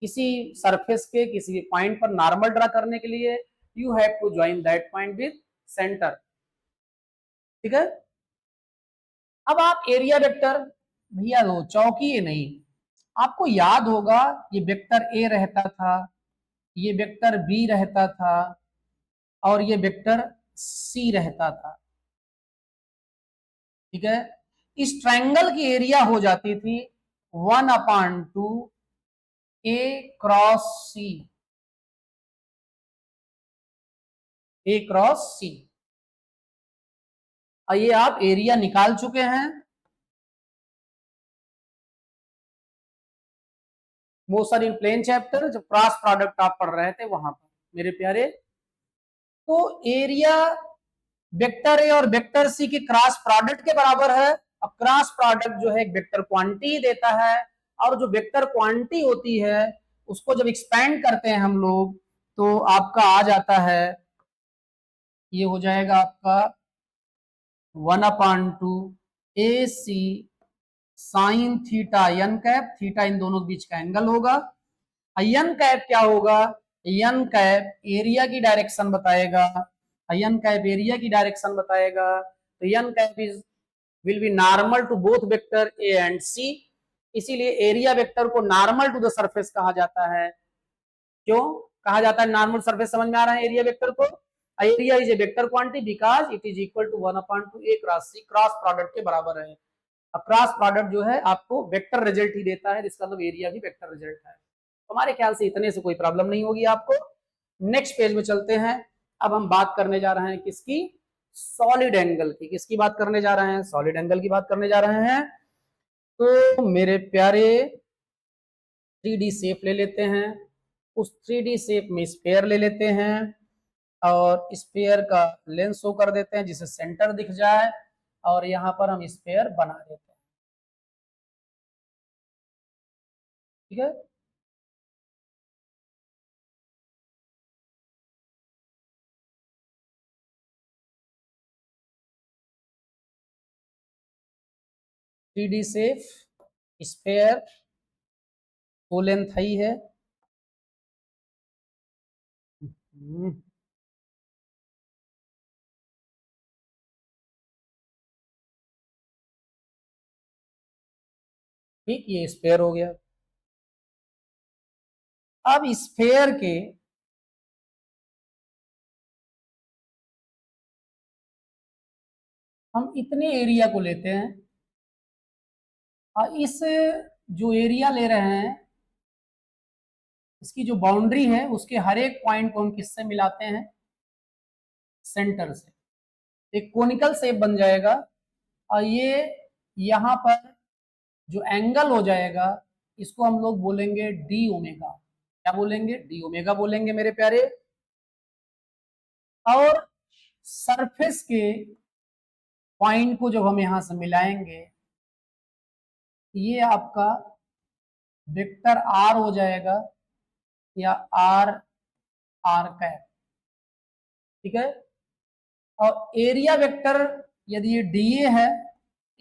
किसी सरफेस के किसी भी पॉइंट पर नॉर्मल ड्रा करने के लिए you have to join that point with centre. ठीक है। अब आप एरिया वेक्टर, भैया लो चौकी नहीं, आपको याद होगा ये वेक्टर ए रहता था, ये वेक्टर बी रहता था और ये वेक्टर सी रहता था। ठीक है। इस ट्रायंगल की एरिया हो जाती थी 1/2 A cross C, A cross सी। और ये आप एरिया निकाल चुके हैं मोशन इन प्लेन चैप्टर, जब क्रॉस प्रोडक्ट आप पढ़ रहे थे वहां पर मेरे प्यारे। तो एरिया वेक्टर ए और वेक्टर सी की क्रॉस प्रोडक्ट के बराबर है। अब क्रॉस प्रोडक्ट जो है एक वेक्टर क्वांटिटी देता है, और जो वेक्टर क्वांटिटी होती है उसको जब एक्सपेंड करते हैं हम लोग तो आपका आ जाता है, ये हो जाएगा आपका 1/2 A C sine theta N cap, theta इन दोनों के बीच का एंगल होगा। एन कैप क्या होगा, एन कैप एरिया की डायरेक्शन बताएगा, एन कैप एरिया की डायरेक्शन बताएगा। तो N cap is will be normal to both vector A and C, इसीलिए एरिया वेक्टर को नॉर्मल टू द सरफेस कहा जाता है। क्यों कहा जाता है नॉर्मल सरफेस, समझ में आ रहा है एरिया वेक्टर को। Area is a vector quantity because it is equal to 1/2 A cross C, cross product के बराबर है। अब क्रॉस प्रोडक्ट जो है आपको वेक्टर रिजल्ट ही देता है, जिसका मतलब एरिया भी वेक्टर रिजल्ट है। हमारे ख्याल से इतने से कोई प्रॉब्लम नहीं होगी आपको। नेक्स्ट पेज में चलते हैं। अब हम बात करने जा रहे हैं किसकी, सॉलिड एंगल की। किसकी बात करने जा रहे हैं, सॉलिड एंगल की बात करने जा रहे हैं। तो मेरे प्यारे 3D शेप ले लेते हैं, उस 3D शेप में स्फीयर ले लेते हैं और स्फीयर का लेंथ शो कर देते हैं जिसे सेंटर दिख जाए, और यहां पर हम स्फीयर बना देते हैं। ठीक है। Three D shape sphere full length ही है। ठीक, ये स्फीयर हो गया। अब स्फीयर के हम इतने एरिया को लेते हैं और इस जो एरिया ले रहे हैं इसकी जो बाउंड्री है उसके हर एक पॉइंट को हम किससे मिलाते हैं, सेंटर से। एक कोनिकल शेप बन जाएगा और ये यहां पर जो एंगल हो जाएगा इसको हम लोग बोलेंगे डी ओमेगा। क्या बोलेंगे, डी ओमेगा बोलेंगे मेरे प्यारे। और सरफेस के पॉइंट को जब हम यहां से मिलाएंगे ये आपका वेक्टर आर हो जाएगा या आर आर कैप। ठीक है। और एरिया वेक्टर यदि ये डीए है,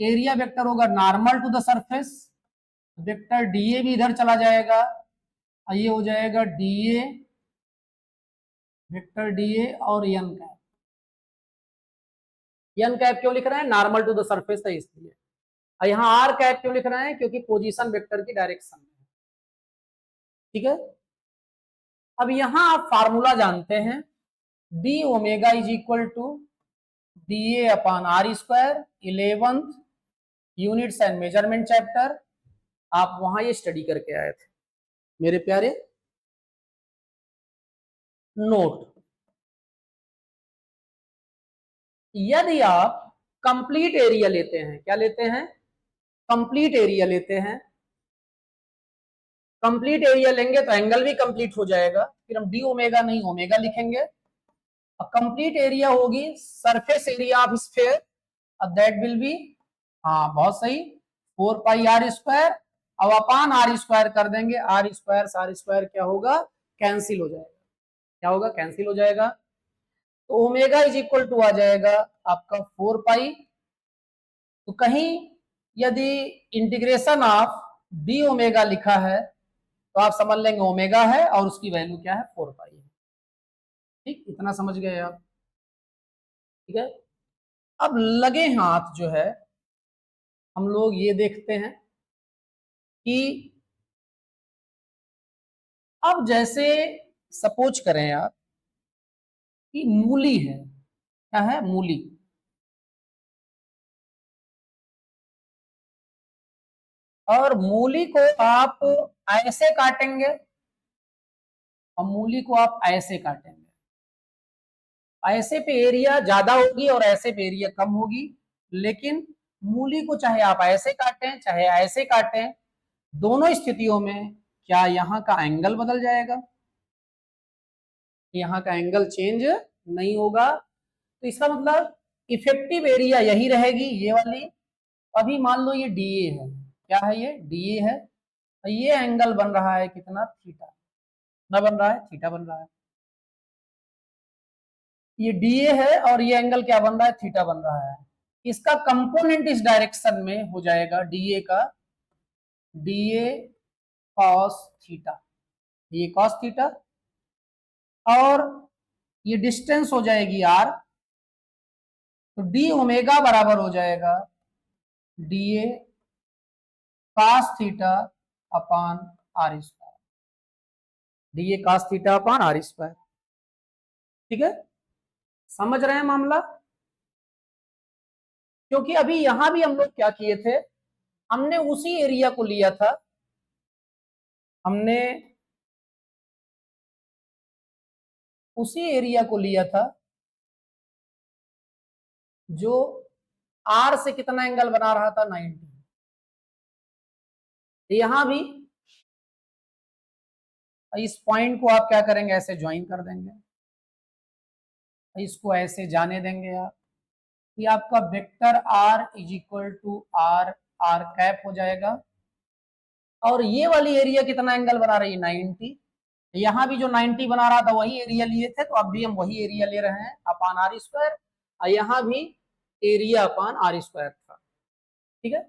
एरिया वेक्टर होगा normal to the surface, vector DA भी इधर चला जाएगा, ये हो जाएगा डीए वेक्टर डीए और एन कैप। एन कैप क्यों लिख रहे हैं, नॉर्मल टू द सरफेस है इसलिए। और यहाँ आर कैप क्यों लिख रहे हैं, क्योंकि पोजीशन वेक्टर की डायरेक्शन में। ठीक है। अब यहां आप फार्मूला जानते हैं, D omega is equal to D A upon R square. 11th units and measurement chapter, आप वहां ये स्टडी करके आए थे मेरे प्यारे। नोट, यदि आप कंप्लीट एरिया लेते हैं, क्या लेते हैं, कंप्लीट एरिया लेते हैं, कंप्लीट एरिया लेंगे तो एंगल भी कंप्लीट हो जाएगा, फिर हम डी ओमेगा नहीं ओमेगा लिखेंगे। और कंप्लीट एरिया होगी surface area of sphere, that will B, हाँ बहुत सही, 4 पाई आर स्क्वायर अब अपान आर स्क्वायर कर देंगे, आर स्क्वायर क्या होगा, कैंसिल हो जाएगा। क्या होगा, कैंसिल हो जाएगा। तो ओमेगा इज इक्वल टू आ जाएगा आपका 4 पाई। तो कहीं यदि इंटीग्रेशन ऑफ डी ओमेगा लिखा है तो आप समझ लेंगे ओमेगा है और उसकी वैल्यू क्या है, 4 पाई है। ठीक, इतना समझ गए आप। ठीक है, अब लगे हाथ जो है हम लोग ये देखते हैं कि अब जैसे सपोज करें आप कि मूली है, क्या है, मूली। और मूली को आप ऐसे काटेंगे और मूली को आप ऐसे काटेंगे, ऐसे पे एरिया ज्यादा होगी और ऐसे पे एरिया कम होगी। लेकिन मूली को चाहे आप ऐसे काटें चाहे ऐसे काटें, दोनों स्थितियों में क्या यहाँ का एंगल बदल जाएगा, यहाँ का एंगल चेंज नहीं होगा। तो इसका मतलब इफेक्टिव एरिया यही रहेगी, ये वाली। अभी मान लो ये डीए है, क्या है, ये डीए है। ये एंगल बन रहा है कितना, थीटा। कितना बन रहा है, थीटा बन रहा है। ये डीए है और ये एंगल क्या बन रहा है, थीटा बन रहा है। इसका कंपोनेंट इस डायरेक्शन में हो जाएगा डीए का, डीए कॉस थीटा, ये कॉस थीटा। और ये डिस्टेंस हो जाएगी आर, तो डी ओमेगा बराबर हो जाएगा DA cos theta upon R square, DA cos theta upon R square. ठीक है, समझ रहे हैं मामला। क्योंकि अभी यहां भी हम लोग क्या किए थे, हमने उसी एरिया को लिया था, हमने उसी एरिया को लिया था जो आर से कितना एंगल बना रहा था, 90। यहां भी इस पॉइंट को आप क्या करेंगे, ऐसे ज्वाइन कर देंगे, इसको ऐसे जाने देंगे आप। ये आपका vector R is equal to R R cap हो जाएगा। और ये वाली एरिया कितना एंगल बना रही है, 90। यहां भी जो 90 बना रहा था वही एरिया लिए थे, तो अब भी हम वही एरिया ले रहे हैं अपान आर स्क्वायर। और यहां भी एरिया अपान आर स्क्वायर था। ठीक है,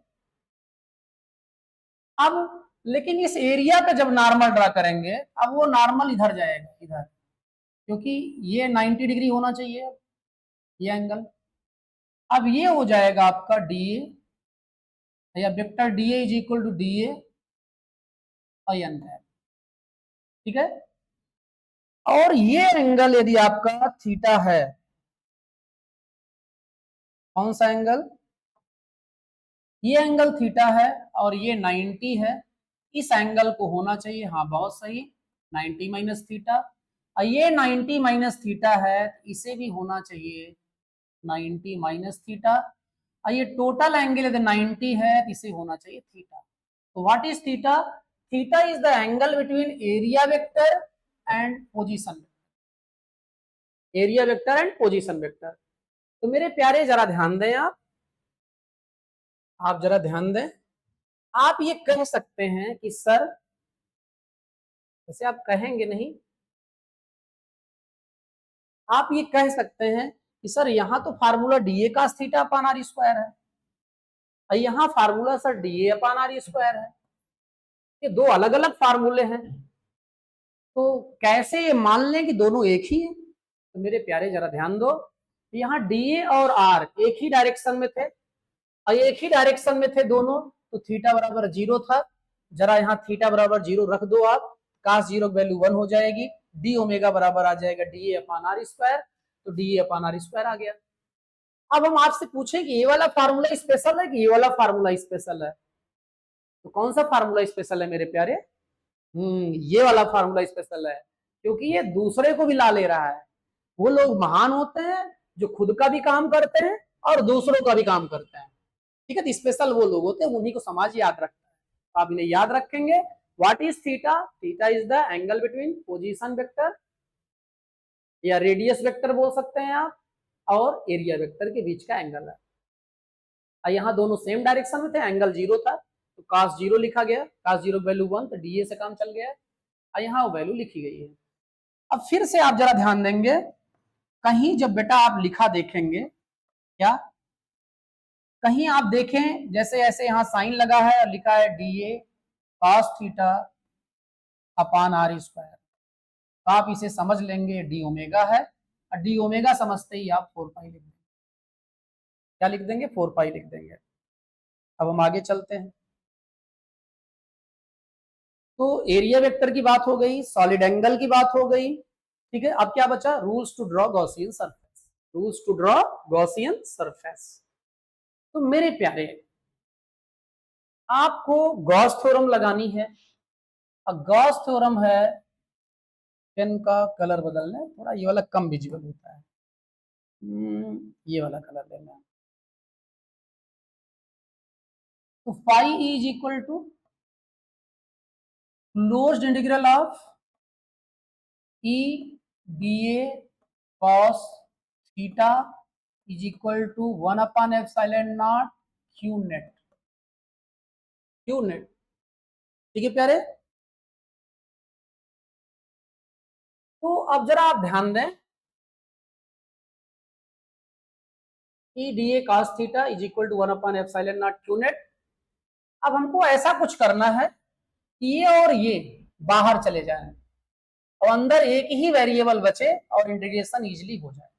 अब लेकिन इस एरिया का जब नॉर्मल ड्रा करेंगे, अब वो नॉर्मल इधर जाएगा, इधर, क्योंकि ये 90 डिग्री होना चाहिए ये एंगल। अब ये हो जाएगा आपका डीए, या vector DA is equal to DA N है। ठीक है, और ये एंगल यदि आपका थीटा है, कौन सा एंगल, ये एंगल थीटा है और ये 90 है, इस एंगल को होना चाहिए, हाँ बहुत सही, 90 माइनस थीटा। और ये 90 माइनस थीटा है, इसे भी होना चाहिए 90 माइनस थीटा। और ये टोटल एंगल यदि 90 है, इसे होना चाहिए थीटा। तो what is theta, theta is the angle between area vector and position, area vector and position vector. तो मेरे प्यारे जरा ध्यान दें आप जरा ध्यान दें। आप ये कह सकते हैं कि सर, जैसे आप कहेंगे नहीं, आप ये कह सकते हैं कि सर यहाँ तो formula DA cos theta upon R square है और यहाँ formula sir DA upon R square है, ये दो अलग अलग फार्मूले हैं, तो कैसे ये मान लें कि दोनों एक ही है। तो मेरे प्यारे जरा ध्यान दो, यहाँ डीए और आर एक ही डायरेक्शन में थे और एक ही डायरेक्शन में थे दोनों, तो थीटा बराबर 0 था। जरा यहाँ थीटा बराबर 0 रख दो आप, काश 0 वैल्यू 1 हो जाएगी, डी ओमेगा बराबर आ जाएगा डीए अपान आर स्क्वायर, तो डीए अपान आर स्क्वायर आ गया। अब हम आपसे पूछें कि ये वाला फार्मूला स्पेशल है कि ये वाला फार्मूला स्पेशल है, तो कौन सा फार्मूला स्पेशल है मेरे प्यारे, ये वाला फार्मूला स्पेशल है, क्योंकि ये दूसरे को भी ला ले रहा है। वो लोग महान होते हैं जो खुद का भी काम करते हैं और दूसरों का भी काम करते हैं। ठीक है, तो स्पेशल वो लोग होते हैं, उन्हीं को समाज याद रखता है, तो आप इन्हें याद रखेंगे। What is theta, theta is the angle between position vector या रेडियस वेक्टर बोल सकते हैं आप और एरिया वेक्टर के बीच का एंगल है। यहाँ दोनों सेम डायरेक्शन में थे, एंगल 0 था, तो cos 0 लिखा गया, cos 0 वैल्यू 1, तो dA से काम चल गया और यहाँ वो वैल्यू लिखी गई है। अब फिर से आप जरा ध्यान देंगे, कहीं जब बेटा आप लिखा देखेंगे, क्या कहीं आप देखें जैसे ऐसे यहाँ साइन लगा है और लिखा है dA cos theta upon r square, तो आप इसे समझ लेंगे डी ओमेगा है, और डी ओमेगा समझते ही आप 4 पाई लिख देंगे। क्या लिख देंगे? 4 पाई लिख देंगे। अब हम आगे चलते हैं। तो एरिया वेक्टर की बात हो गई, सॉलिड एंगल की बात हो गई, ठीक है। अब क्या बचा? Rules to draw Gaussian surface. Rules to draw Gaussian surface. तो मेरे प्यारे, आपको गॉस थ्योरम लगानी है। अब गॉस थ्योरम है, पेन का कलर बदलना है, थोड़ा ये वाला कम विजिबल होता है, ये वाला कलर लेना है। तो phi is equal to closed integral of E D A cos theta is equal to 1 upon epsilon naught Q net. Q net, ठीक है प्यारे। तो अब जरा आप ध्यान दें, E D A cos theta is equal to 1 upon epsilon naught Q net. अब हमको ऐसा कुछ करना है कि ये और ये बाहर चले जाएं और अंदर एक ही वेरिएबल बचे और इंटीग्रेशन इजीली हो जाए,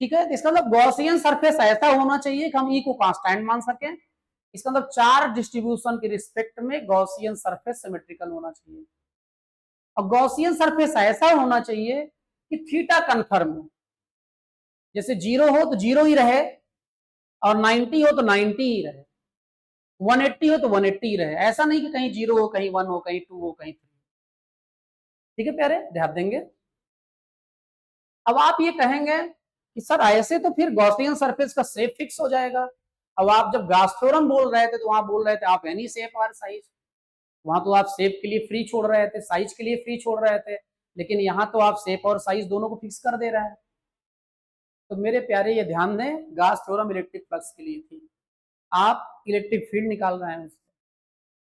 ठीक है। तो इसका मतलब गॉसियन सरफेस ऐसा होना चाहिए कि हम ई को कांस्टेंट मान सकें। इसका मतलब चार्ज डिस्ट्रीब्यूशन के रिस्पेक्ट में गॉसियन सरफेस सिमेट्रिकल होना चाहिए। और गॉसियन सरफेस ऐसा होना चाहिए कि थीटा कन्फर्म हो, जैसे 0 हो तो 0 ही रहे, और 90 हो तो 90 ही रहे, 180 हो तो 180 ही रहे। ऐसा नहीं कि कहीं 0 हो, कहीं 1 हो, कहीं 2 हो, कहीं 3, ठीक है प्यारे, ध्यान देंगे। अब आप ये कहेंगे कि सर ऐसे तो फिर गॉसियन सरफेस का शेप फिक्स हो जाएगा। अब आप जब गॉस थ्योरम बोल रहे थे तो वहां बोल रहे थे आप एनी शेप और साइज, वहां तो आप शेप के लिए फ्री छोड़ रहे थे, साइज के लिए फ्री छोड़ रहे थे, लेकिन यहाँ तो आप शेप और साइज दोनों को फिक्स कर दे रहे हैं। तो मेरे प्यारे ये ध्यान दें, गॉस थ्योरम इलेक्ट्रिक फ्लक्स के लिए थी। आप इलेक्ट्रिक फील्ड निकाल रहे हैं,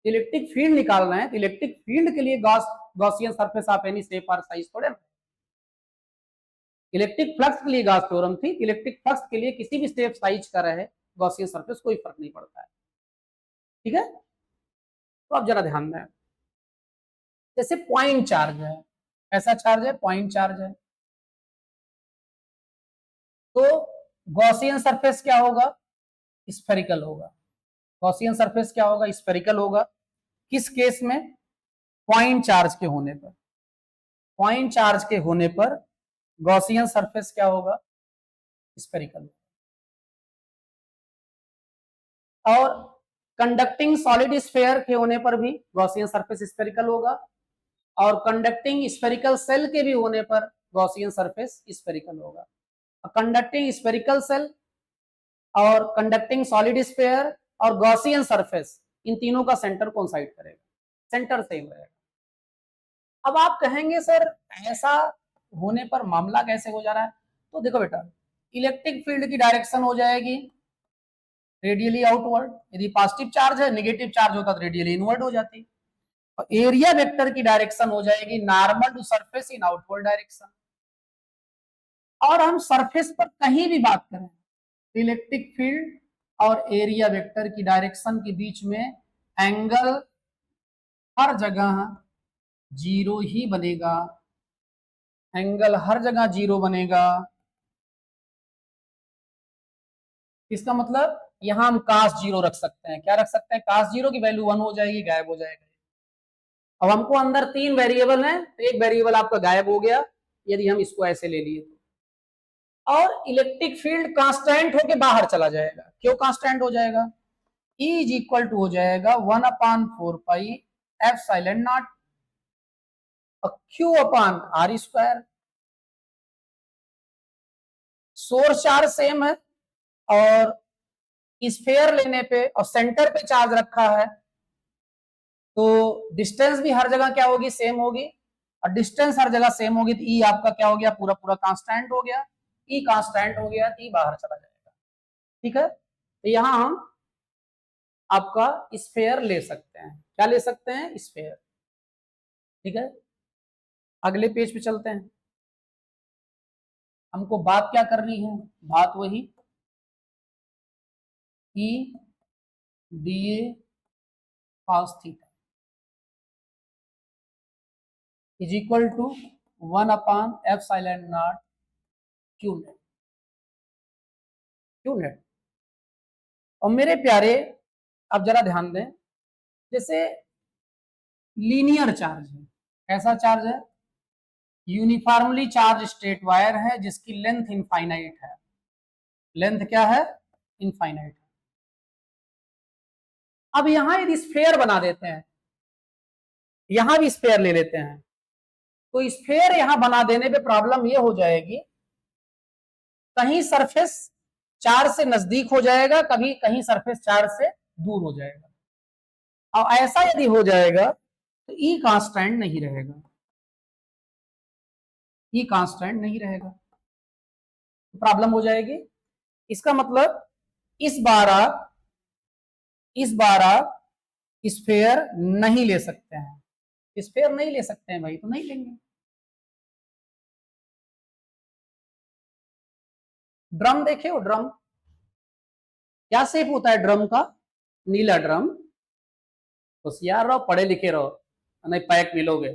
इलेक्ट्रिक फील्ड निकाल रहे हैं, तो इलेक्ट्रिक फील्ड के लिए गॉसियन सरफेस आप एनी शेप और साइज थोड़े। इलेक्ट्रिक फ्लक्स के लिए गॉस थ्योरम थी, इलेक्ट्रिक फ्लक्स के लिए किसी भी शेप साइज का रहे गॉसियन सरफेस कोई फर्क नहीं पड़ता है, ठीक है। तो अब जरा ध्यान दें, जैसे पॉइंट चार्ज है, ऐसा चार्ज है, पॉइंट चार्ज है, तो गॉसियन सरफेस क्या होगा? स्फेरिकल होगा। गॉसियन सरफेस क्या होगा? स्फेरिकल होगा। किस केस में? पॉइंट चार्ज के होने पर। पॉइंट चार्ज के होने पर गॉसियन सरफेस क्या होगा? स्फेरिकल। और कंडक्टिंग सॉलिड स्फीयर के होने पर भी गॉसियन सरफेस स्फेरिकल होगा, और कंडक्टिंग स्फेरिकल सेल के भी होने पर गॉसियन सरफेस स्फेरिकल होगा। कंडक्टिंग स्फेरिकल सेल और कंडक्टिंग सॉलिड स्फीयर और गॉसियन सरफेस, इन तीनों का सेंटर कोइंसाइड करेगा, सेंटर सेम रहेगा। अब आप कहेंगे सर ऐसा होने पर मामला कैसे हो जा रहा है? तो देखो बेटा, इलेक्ट्रिक फील्ड की डायरेक्शन हो जाएगी रेडियली आउटवर्ड, यदि पॉजिटिव चार्ज है, नेगेटिव चार्ज होता तो रेडियली इनवर्ड हो जाती। और एरिया वेक्टर की डायरेक्शन हो जाएगी normal to surface in outward direction. और हम सरफेस पर कहीं भी बात करें, इलेक्ट्रिक फील्ड और एरिया वेक्टर की डायरेक्शन के बीच में एंगल हर जगह जीरो ही बनेगा, एंगल हर जगह जीरो बनेगा। इसका मतलब यहां हम कास जीरो रख सकते हैं, क्या रख सकते हैं? कास जीरो की वैल्यू 1 हो जाएगी, गायब हो जाएगा। अब हमको अंदर 3 वेरिएबल है, तो एक वेरिएबल आपका गायब हो गया यदि हम इसको ऐसे ले लिए तो। और इलेक्ट्रिक फील्ड कांस्टेंट होके बाहर चला जाएगा। क्यों कांस्टेंट हो जाएगा? E इज इक्वल टू हो जाएगा 1 अपान 4 पाई epsilon not Q upon R square. Source charge same है और स्फीयर लेने पे और सेंटर पे चार्ज रखा है, तो डिस्टेंस भी हर जगह क्या होगी? सेम होगी। और डिस्टेंस हर जगह सेम होगी तो ई आपका क्या हो गया? पूरा पूरा कांस्टेंट हो गया। ई कांस्टेंट हो गया, ई बाहर चला जाएगा, ठीक है। तो यहां हम आपका स्फेयर ले सकते हैं। क्या ले सकते हैं? स्फेयर। ठीक है, अगले पेज पे चलते हैं। हमको बात क्या करनी है? बात वही E D A cos theta is equal to epsilon naught Q net. Q net. और मेरे प्यारे, अब जरा ध्यान दें, जैसे लीनियर चार्ज है, ऐसा चार्ज है, यूनिफॉर्मली चार्ज स्ट्रेट वायर है जिसकी लेंथ इनफाइनाइट है। लेंथ क्या है? इनफाइनाइट। अब यहां यदि स्फेयर बना देते हैं, यहां भी स्फेयर ले लेते हैं, तो स्फेयर यहां बना देने पे प्रॉब्लम ये हो जाएगी, कहीं सरफेस चार्ज से नजदीक हो जाएगा, कभी कहीं सरफेस चार्ज से दूर हो जाएगा। और ऐसा यदि हो जाएगा तो ई कांस्टेंट नहीं रहेगा। ई कांस्टेंट नहीं रहेगा, प्रॉब्लम हो जाएगी। इसका मतलब इस बार आप स्फेयर नहीं ले सकते हैं। स्फेयर नहीं ले सकते हैं भाई, तो नहीं लेंगे। ड्रम देखे हो? ड्रम क्या शेप होता है ड्रम का? नीला ड्रम। होशियार रहो, पढ़े लिखे रहो, नहीं पैक मिलोगे।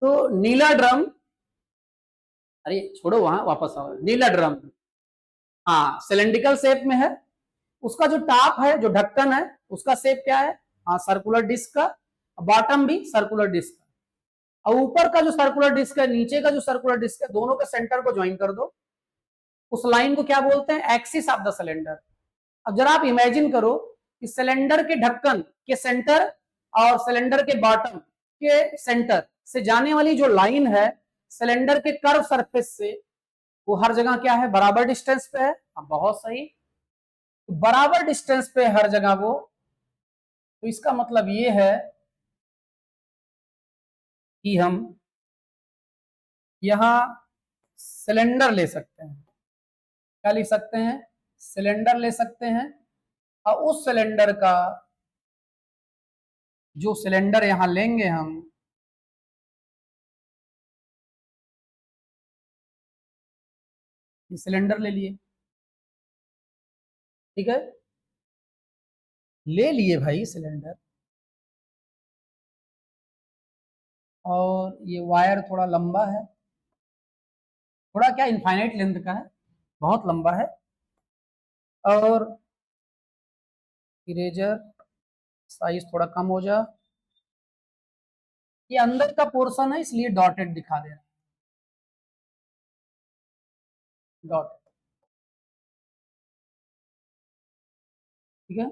तो नीला ड्रम, अरे छोड़ो, वहां वापस आओ। नीला ड्रम, हाँ, सिलेंड्रिकल शेप में है। उसका जो टॉप है, जो ढक्कन है, उसका शेप क्या है? हाँ, सर्कुलर डिस्क का। बॉटम भी सर्कुलर डिस्क का। और ऊपर का जो सर्कुलर डिस्क है, नीचे का जो सर्कुलर डिस्क है, दोनों के सेंटर को ज्वाइन कर दो। उस लाइन को क्या बोलते हैं? Axis of the cylinder. अब जरा आप इमेजिन करो कि सिलेंडर के ढक्कन के सेंटर और सिलेंडर के बॉटम के सेंटर से जाने वाली जो लाइन है सिलेंडर के कर्व सरफेस से, वो हर जगह क्या है? बराबर डिस्टेंस पे है। बहुत सही, बराबर डिस्टेंस पे हर जगह वो। तो इसका मतलब ये है कि हम यहां सिलेंडर ले सकते हैं। क्या लिख सकते हैं? सिलेंडर ले सकते हैं। और उस सिलेंडर का, जो सिलेंडर यहां लेंगे हम, ये सिलेंडर ले लिए। ठीक है, ले लिए भाई सिलेंडर। और ये वायर थोड़ा लंबा है, थोड़ा क्या, इनफाइनाइट लेंथ का है, बहुत लंबा है। और इरेजर साइज थोड़ा कम हो जा, ये अंदर का पोर्शन है इसलिए डॉटेड दिखा दे रहा है, डॉट। ठीक है,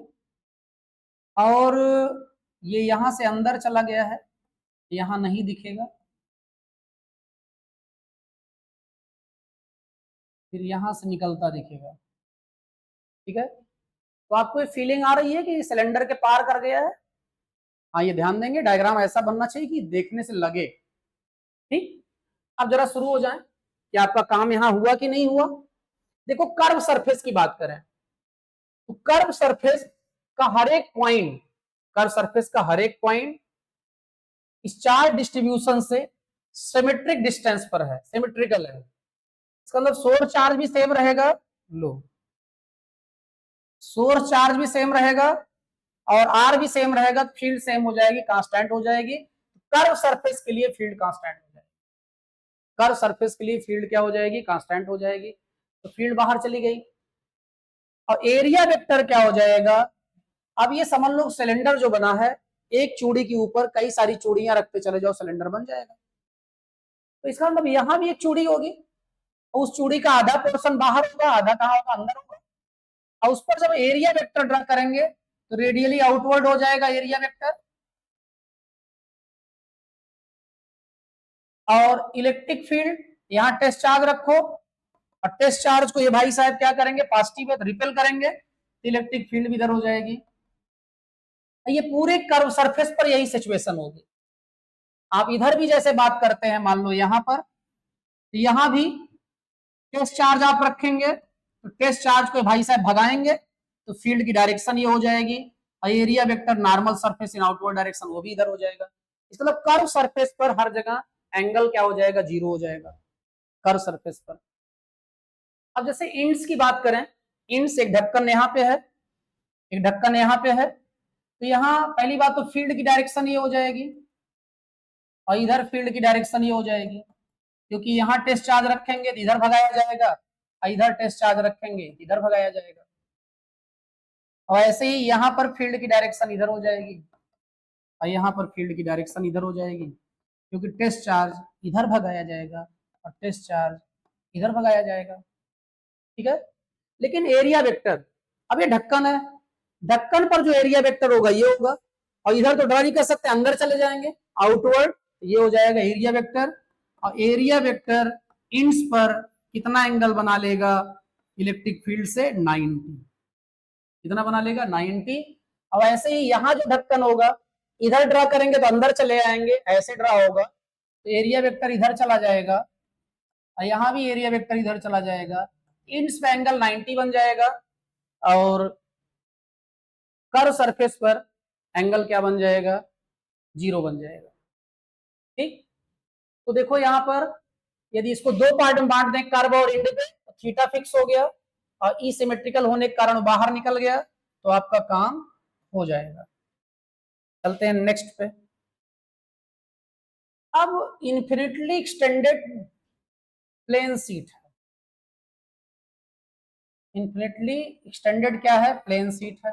और ये यहां से अंदर चला गया है, यहां नहीं दिखेगा। फिर यहां से निकलता दिखेगा। ठीक है, तो आपको ये फीलिंग आ रही है कि सिलेंडर के पार कर गया है? हाँ, ये ध्यान देंगे, डायग्राम ऐसा बनना चाहिए कि देखने से लगे। ठीक, अब जरा शुरू हो जाए कि आपका काम यहां हुआ कि नहीं हुआ। देखो, कर्व सरफेस की बात करें तो कर्व सरफेस का हर एक पॉइंट, कर्व सरफेस का हर एक पॉइंट इस चार्ज डिस्ट्रीब्यूशन से सिमेट्रिक डिस्टेंस पर है, सिमेट्रिकल है। इसका मतलब सोर्स चार्ज भी सेम रहेगा, लो, सोर्स चार्ज भी सेम रहेगा और आर भी सेम रहेगा, फील्ड सेम हो जाएगी, कांस्टेंट हो जाएगी। कर्व सरफेस के लिए फील्ड कांस्टेंट हो जाएगी। कर्व सरफेस के लिए फील्ड क्या हो जाएगी? कांस्टेंट हो जाएगी। तो फील्ड बाहर चली गई। और एरिया वेक्टर क्या हो जाएगा? अब ये समझ लो, सिलेंडर जो बना है, एक चूड़ी के ऊपर कई सारी चूड़ियां रखते चले जाओ, सिलेंडर बन जाएगा। तो इसका मतलब यहां भी एक चूड़ी होगी, और उस चूड़ी का आधा पोर्शन बाहर होगा, आधा कहां होगा? अंदर होगा। और उस पर जब एरिया वेक्टर ड्रा करेंगे तो रेडियली आउटवर्ड हो जाएगा एरिया वेक्टर। और इलेक्ट्रिक फील्ड, यहां टेस्ट चार्ज रखो, और टेस्ट चार्ज को ये भाई साहब क्या करेंगे? पॉजिटिव है तो रिपेल करेंगे, तो इलेक्ट्रिक फील्ड भी इधर हो जाएगी। ये पूरे कर्व सरफेस पर यही सिचुएशन होगी। आप इधर भी जैसे बात करते हैं, मान लो यहां पर, तो यहां भी टेस्ट चार्ज आप रखेंगे, तो टेस्ट चार्ज को भाई साहब भगाएंगे, तो फील्ड की डायरेक्शन ये हो जाएगी, और area vector normal surface in outward direction वो भी इधर हो जाएगा। इसका मतलब कर्व सरफेस पर हर जगह एंगल क्या हो जाएगा, जीरो हो जाएगा कर्व सरफेस पर। अब जैसे इंड्स की बात करें, इंड्स एक ढक्कन यहाँ पे है, एक ढक्कन यहाँ पे है, तो यहाँ पहली बात तो फील्ड की डायरेक्शन ये हो जाएगी, और इधर फील्ड की डायरेक्शन ये हो जाएगी, क्योंकि यहाँ टेस्ट चार्ज रखेंगे तो इधर भगाया जाएगा, और इधर टेस्ट चार्ज रखेंगे इधर भगाया जाएगा। और ऐसे ही यहाँ पर फील्ड की डायरेक्शन इधर हो जाएगी, और यहाँ पर फील्ड की डायरेक्शन इधर हो जाएगी, क्योंकि टेस्ट चार्ज इधर भगाया जाएगा और टेस्ट चार्ज इधर भगाया जाएगा। ठीक है, लेकिन एरिया वेक्टर, अब ये ढक्कन है, ढक्कन पर जो एरिया वेक्टर होगा ये होगा, और इधर तो ड्रा नहीं कर सकते, अंदर चले जाएंगे आउटवर्ड, ये हो जाएगा एरिया वेक्टर। और एरिया वेक्टर इंड्स पर कितना एंगल बना लेगा इलेक्ट्रिक फील्ड से, 90। कितना बना लेगा, 90। अब ऐसे ही यहाँ जो ढक्कन होगा इधर ड्रा करेंगे तो अंदर चले आएंगे, ऐसे ड्रा होगा तो एरिया वेक्टर इधर चला जाएगा, और यहाँ भी एरिया वेक्टर इधर चला जाएगा, इंड्स पे एंगल 90 बन जाएगा, और कर्व सरफेस पर एंगल क्या बन जाएगा, 0 बन जाएगा। ठीक, तो देखो यहाँ पर यदि इसको दो पार्ट में बांट दें, कर्व और इंड पे, तो थीटा फिक्स हो गया, और ई सिमेट्रिकल होने के कारण बाहर निकल गया, तो आपका काम हो जाएगा। चलते हैं नेक्स्ट पे। अब इन्फिनिटली एक्सटेंडेड प्लेन शीट है, इन्फिनिटली एक्सटेंडेड क्या है, प्लेन शीट है।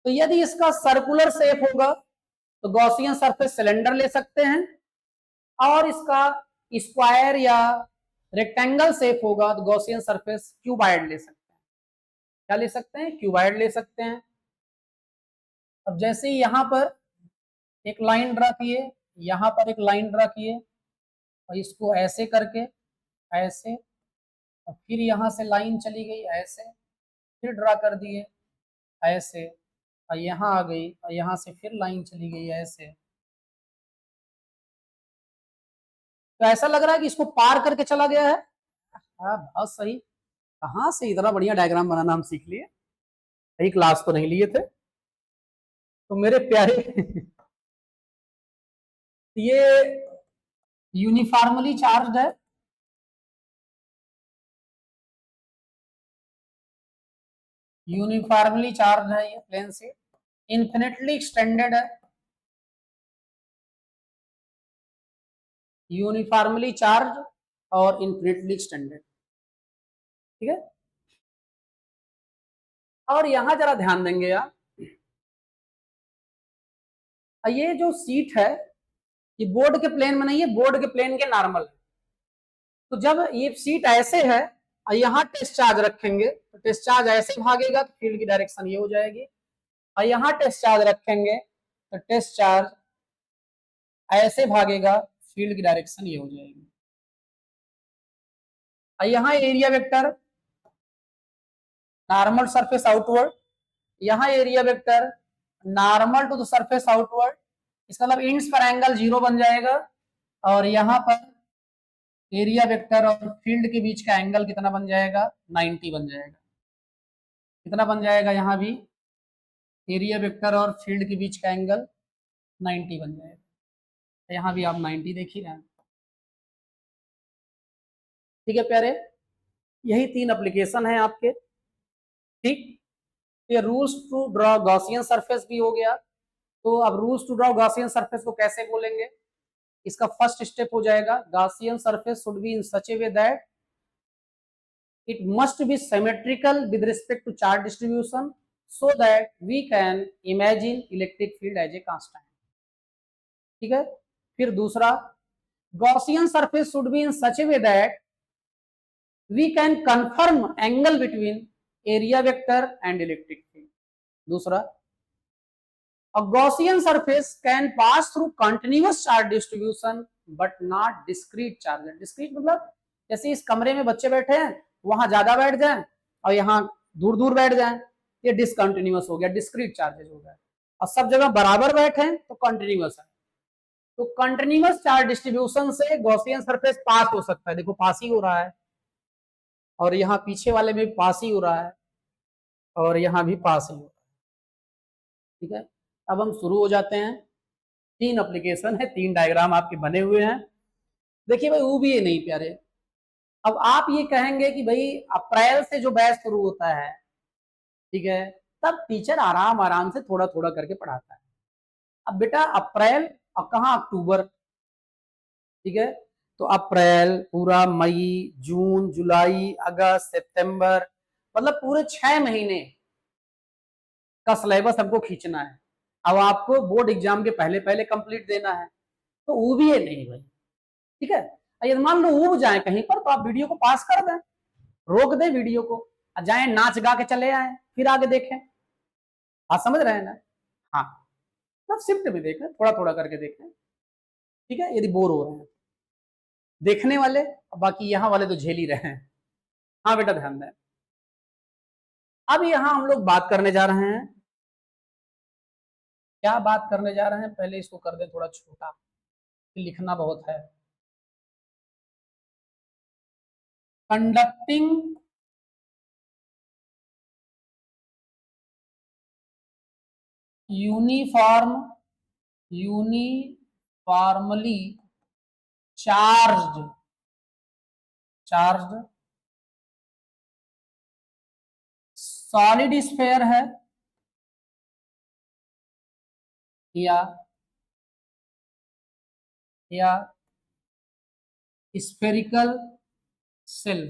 तो यदि इसका सर्कुलर शेप होगा तो गॉसियन सरफेस सिलेंडर ले सकते हैं, और इसका स्क्वायर या रेक्टेंगल शेप होगा तो गॉसियन सरफेस क्यूबाइड ले सकते हैं। क्या ले सकते हैं, क्यूबाइड ले सकते हैं। अब जैसे ही यहां पर एक लाइन ड्रा किए, यहां पर एक लाइन ड्रा किए, और इसको ऐसे करके ऐसे, और फिर यहां से लाइन चली गई ऐसे, फिर ड्रा कर दिए ऐसे, और यहाँ आ गई, और यहाँ से फिर लाइन चली गई ऐसे, तो ऐसा लग रहा है कि इसको पार करके चला गया है। हाँ बहुत सही, कहाँ से इतना बढ़िया डायग्राम बनाना हम सीख लिए, कई क्लास तो नहीं लिए थे। तो मेरे प्यारे ये यूनिफॉर्मली चार्ज है, यूनिफॉर्मली चार्ज है ये प्लेन शीट, इन्फिनिटली एक्सटेंडेड है, यूनिफॉर्मली चार्ज और इन्फिनिटली एक्सटेंडेड। ठीक है, और यहां जरा ध्यान देंगे आप, ये जो सीट है ये बोर्ड के प्लेन में नहीं है, बोर्ड के प्लेन के नॉर्मल है। तो जब ये सीट ऐसे है और यहाँ टेस्ट चार्ज रखेंगे तो टेस्ट चार्ज ऐसे भागेगा तो फील्ड की डायरेक्शन ये हो जाएगी, और यहाँ टेस्ट चार्ज रखेंगे तो टेस्ट चार्ज ऐसे भागेगा, फील्ड की डायरेक्शन ये हो जाएगी। और यहाँ area vector normal surface outward, यहाँ area vector normal to the surface outward, इसका मतलब इंड्स पर एंगल 0 बन जाएगा, और यहाँ पर एरिया वेक्टर और फील्ड के बीच का एंगल कितना बन जाएगा, 90 बन जाएगा। कितना बन जाएगा, यहाँ भी एरिया वेक्टर और फील्ड के बीच का एंगल 90 बन जाएगा। यहाँ भी आप 90 देख ही रहे हैं। ठीक है प्यारे, यही 3 एप्लीकेशन है आपके। ठीक, ये rules to draw Gaussian surface भी हो गया। तो अब rules to draw Gaussian surface को कैसे बोलेंगे, इसका फर्स्ट स्टेप हो जाएगा, Gaussian surface should be in such a way that it must be symmetrical with respect to charge distribution so that we can imagine electric field as a constant. ठीक है, फिर दूसरा, Gaussian surface should be in such a way that we can confirm angle between area vector and electric field. दूसरा, a Gaussian surface can pass through continuous charge distribution but not discrete charge. Discrete मतलब जैसे इस कमरे में बच्चे बैठे हैं, वहां ज्यादा बैठ जाए और यहाँ दूर दूर बैठ जाए, ये डिसकंटिन्यूअस हो गया, डिस्क्रीट चार्जेस हो गया। और सब जगह बराबर बैठे तो कंटिन्यूअस है। तो कंटिन्यूअस चार्ज डिस्ट्रीब्यूशन से गॉसियन सरफेस पास हो सकता है, देखो पास ही हो रहा है, और यहाँ पीछे वाले में पास ही हो रहा है। और यहाँ भी पास ही होता है। ठीक है, अब हम शुरू हो जाते हैं। 3 एप्लीकेशन है, 3 डायग्राम आपके बने हुए हैं। देखिए भाई, वो भी ये नहीं प्यारे। अब आप ये कहेंगे कि भाई अप्रैल से जो बैच शुरू होता है, ठीक है, तब टीचर आराम आराम से थोड़ा थोड़ा करके पढ़ाता है। अब बेटा अप्रैल और कहाँ अक्टूबर, ठीक है, तो अप्रैल पूरा, मई, जून, जुलाई, अगस्त, सितंबर, मतलब पूरे 6 महीने का सिलेबस हमको खींचना है। अब आपको बोर्ड एग्जाम के पहले पहले कंप्लीट देना है, तो वो भी है नहीं भाई। ठीक है, यदि मान लो ऊब जाए कहीं पर, तो आप वीडियो को पास कर दें, रोक दें वीडियो को, जाए नाच गा के चले आए, फिर आगे देखें। आप समझ रहे हैं ना? हाँ, मतलब शिफ्ट में देखें, थोड़ा थोड़ा करके देखें। ठीक है, यदि बोर हो रहे हैं देखने वाले, बाकी यहाँ वाले तो झेल ही रहे हैं। हाँ बेटा ध्यान दें। अब यहाँ हम लोग बात करने जा रहे हैं, क्या बात करने जा रहे हैं, पहले इसको कर दें थोड़ा छोटा, लिखना बहुत है। Conducting uniformly charged solid sphere है, या स्फेरिकल सेल,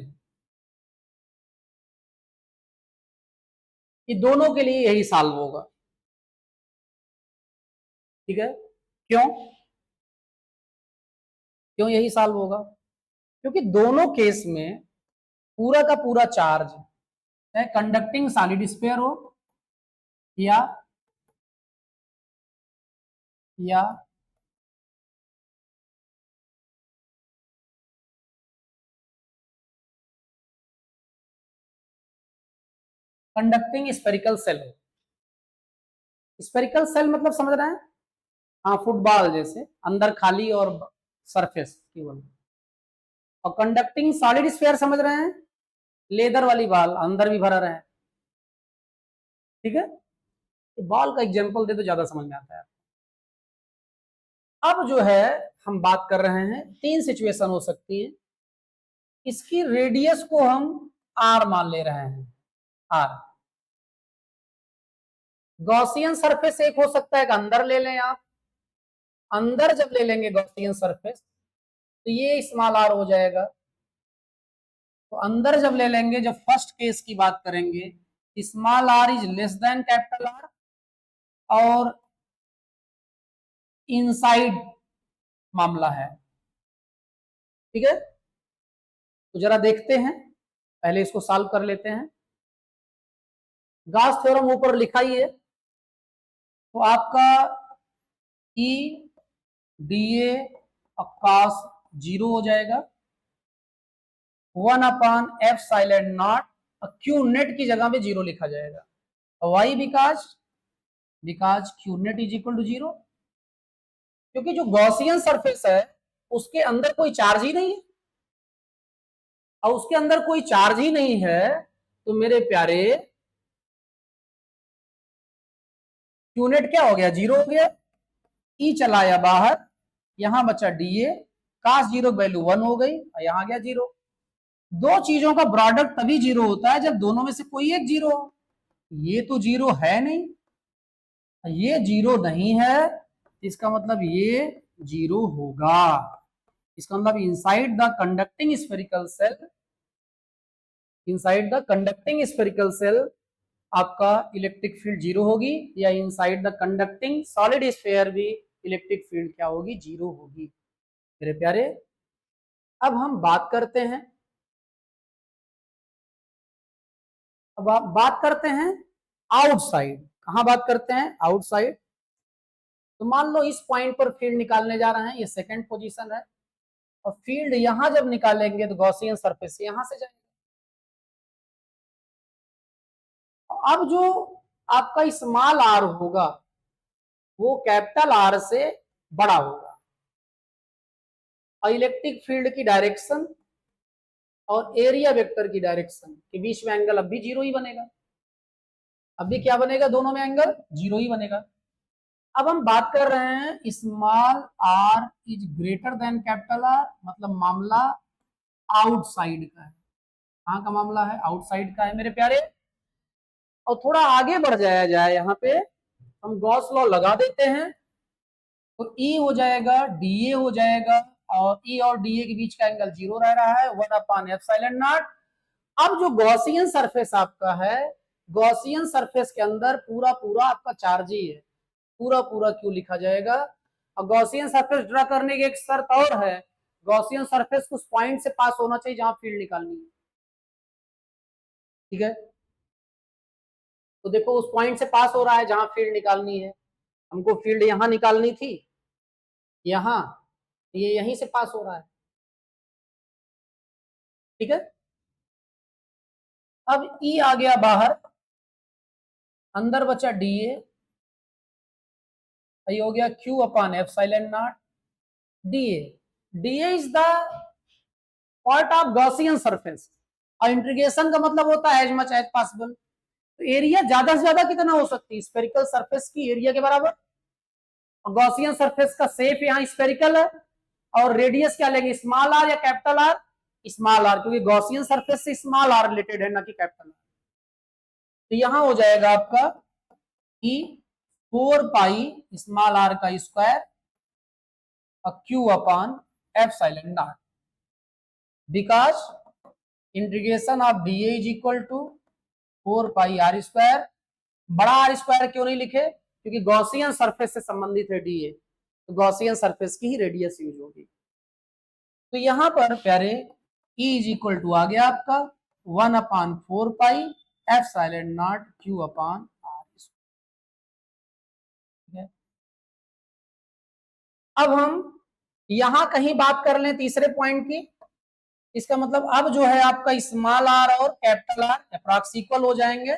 ये दोनों के लिए यही सॉल्व होगा। ठीक है, क्यों क्यों यही सॉल्व होगा? क्योंकि दोनों केस में पूरा का पूरा चार्ज, चाहे कंडक्टिंग सॉलिड स्फेयर हो या या कंडक्टिंग स्फेरिकल सेल हो। स्फेरिकल सेल मतलब समझ रहे हैं? हाँ, फुटबॉल जैसे अंदर खाली और सरफेस केवल। और कंडक्टिंग सॉलिड स्फेयर समझ रहे हैं? लेदर वाली बॉल अंदर भी भरा रहे। ठीक है, बॉल का एग्जांपल दे तो ज्यादा समझ में आता है। अब जो है हम बात कर रहे हैं, 3 सिचुएशन हो सकती है। इसकी रेडियस को हम आर मान ले रहे हैं, आर। गॉसियन सरफेस एक हो सकता है कि अंदर ले लें आप, अंदर जब ले लेंगे गॉसियन सरफेस तो ये स्मॉल आर हो जाएगा। तो अंदर जब ले लेंगे, जब फर्स्ट केस की बात करेंगे, small R is less than capital R, और इनसाइड मामला है। ठीक है, तो जरा देखते हैं, पहले इसको सॉल्व कर लेते हैं। गॉस थ्योरम ऊपर लिखा ही है, तो आपका ई डी ए कॉस 0 हो जाएगा, 1/f silent naught, Q net की जगह पे 0 लिखा जाएगा। Why because Q net is equal to 0, क्योंकि जो गॉसियन सरफेस है उसके अंदर कोई चार्ज ही नहीं है, और उसके अंदर कोई चार्ज ही नहीं है, तो मेरे प्यारे क्यू नेट क्या हो गया, 0 हो गया। ई चलाया बाहर, यहां बचा डीए, काश 0 वैल्यू 1 हो गई, और यहां गया 0। दो चीजों का प्रोडक्ट तभी 0 होता है जब दोनों में से कोई एक 0 हो। ये तो 0 है नहीं, ये 0 नहीं है, इसका मतलब ये 0 होगा। इसका मतलब inside the conducting spherical shell आपका इलेक्ट्रिक फील्ड 0 होगी, या inside the conducting solid sphere भी इलेक्ट्रिक फील्ड क्या होगी, 0 होगी। मेरे प्यारे, अब हम बात करते हैं, अब आप बात करते हैं आउटसाइड। कहां बात करते हैं, आउटसाइड। तो मान लो इस पॉइंट पर फील्ड निकालने जा रहे हैं, ये सेकंड पोजीशन है, और फील्ड यहां जब निकालेंगे तो गॉसियन सरफेस यहां से जाएंगे। अब जो आपका स्मॉल आर होगा वो कैपिटल आर से बड़ा होगा, और इलेक्ट्रिक फील्ड की डायरेक्शन और एरिया वेक्टर की डायरेक्शन के बीच में एंगल अब भी 0 ही बनेगा। अभी क्या बनेगा, दोनों में एंगल 0 ही बनेगा। अब हम बात कर रहे हैं small R is greater than capital R, मतलब मामला आउटसाइड का है। कहाँ का मामला है, आउटसाइड का है मेरे प्यारे। और थोड़ा आगे बढ़ जाया जाए, यहाँ पे हम गॉस लॉ लगा देते हैं, तो ई हो जाएगा डीए हो जाएगा, और ई और डीए के बीच का एंगल 0 रह रहा है, 1/ε0। अब जो गॉसियन सरफेस आपका है, गॉसियन सरफेस के अंदर पूरा पूरा आपका चार्ज ही है, पूरा पूरा क्यों लिखा जाएगा। और गॉसियन सरफेस ड्रा करने की एक शर्त और है, गॉसियन सरफेस उस पॉइंट से पास होना चाहिए जहां फील्ड निकालनी है, ठीक है। तो देखो उस पॉइंट से पास हो रहा है जहां फील्ड निकालनी है, हमको फील्ड यहां निकालनी थी, यहां, ये यहीं से पास हो रहा है, ठीक है। अब ई आ गया बाहर, अंदर बचा डीए, ये हो गया Q/ε0 DA. DA is the part of Gaussian surface, और इंटीग्रेशन का मतलब होता है एज मच एज पॉसिबल। तो एरिया ज्यादा से ज्यादा कितना हो सकती है, स्फेरिकल सरफेस की एरिया के बराबर। और गॉसियन सरफेस का शेप यहाँ स्फेरिकल है, और रेडियस क्या लेंगे, स्मॉल आर या कैपिटल आर, स्मॉल आर, क्योंकि गॉसियन सरफेस से स्मॉल आर रिलेटेड है ना कि कैपिटल आर। तो यहां हो जाएगा आपका ई 4 पाई स्मॉल आर का स्क्वायर और Q/ε0, because integration of DA is equal to 4 pi r²। बड़ा आर स्क्वायर क्यों नहीं लिखे, क्योंकि गॉसियन सरफेस से संबंधित है डीए, तो गॉसियन सरफेस की ही रेडियस यूज होगी। तो यहां पर प्यारे E इज इक्वल टू आ गया आपका 1/4 पाई ε0 Q/r। अब हम यहां कहीं बात कर लें तीसरे पॉइंट की, इसका मतलब अब जो है आपका स्मॉल आर और कैपिटल आर अप्रॉक्स इक्वल हो जाएंगे।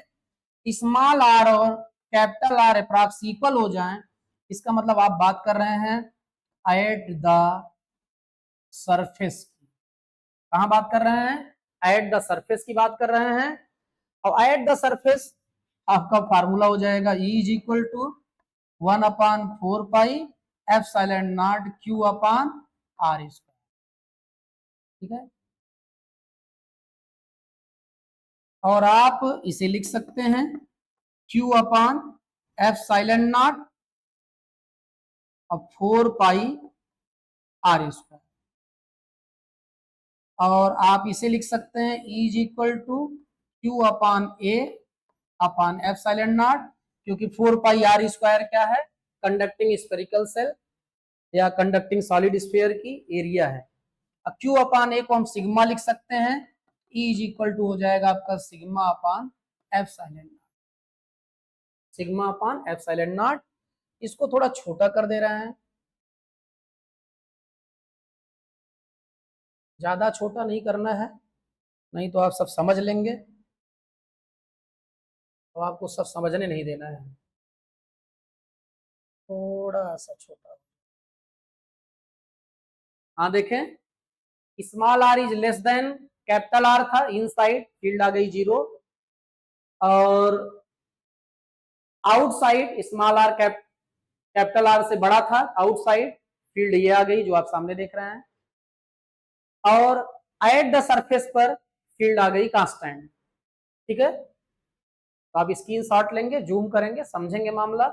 स्मॉल आर और कैपिटल आर अप्रॉक्स इक्वल हो जाएं, इसका मतलब आप बात कर रहे हैं एट द सरफेस की। कहां बात कर रहे हैं, एट द सरफेस की बात कर रहे हैं। और एट द सरफेस आपका फार्मूला हो जाएगा E is equal to 1/4 pi ε0 Q/r², ठीक है। और आप इसे लिख सकते हैं Q/ε0 और 4 पाई r², और आप इसे लिख सकते हैं E is equal to Q/A/ε0, क्योंकि 4 पाई r² क्या है, कंडक्टिंग स्फेरिकल सेल या कंडक्टिंग सॉलिड स्फीयर की एरिया है। अब Q/A को हम सिग्मा लिख सकते हैं, E इज इक्वल टू हो जाएगा आपका सिग्मा/ε0, सिग्मा/ε0। इसको थोड़ा छोटा कर दे रहे हैं, ज्यादा छोटा नहीं करना है, नहीं तो आप सब समझ लेंगे, तो आपको सब समझने नहीं देना है, थोड़ा सा छोटा। हाँ देखें, small R is less than capital R था, इन साइड फील्ड आ गई 0, और outside small R capital R से बड़ा था, आउटसाइड फील्ड ये आ गई जो आप सामने देख रहे हैं, और एट द सरफेस पर फील्ड आ गई कांस्टेंट, ठीक है। तो आप स्क्रीन शॉट लेंगे, जूम करेंगे, समझेंगे मामला।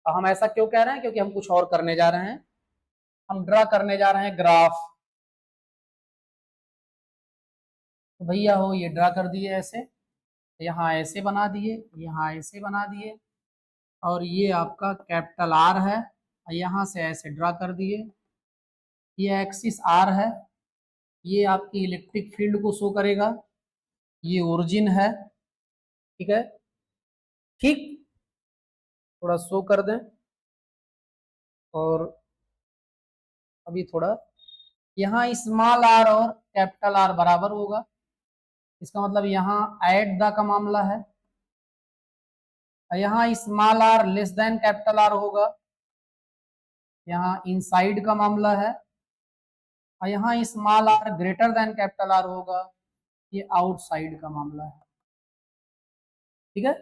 और हम ऐसा क्यों कह रहे हैं, क्योंकि हम कुछ और करने जा रहे हैं, हम ड्रा करने जा रहे हैं ग्राफ। तो भैया हो ये ड्रा कर दिए ऐसे, यहाँ ऐसे बना दिए, यहाँ ऐसे बना दिए, और ये आपका कैपिटल आर है, यहाँ से ऐसे ड्रा कर दिए, ये एक्सिस आर है, ये आपकी इलेक्ट्रिक फील्ड को शो करेगा, ये ओरिजिन है, ठीक है। ठीक, थोड़ा शो कर दें, और अभी थोड़ा यहाँ स्मॉल आर और कैपिटल आर बराबर होगा, इसका मतलब यहाँ एट द का मामला है, यहाँ small R less than capital R होगा, यहाँ इनसाइड का मामला है, और यहाँ small R greater than capital R होगा, ये आउटसाइड का मामला है, ठीक है।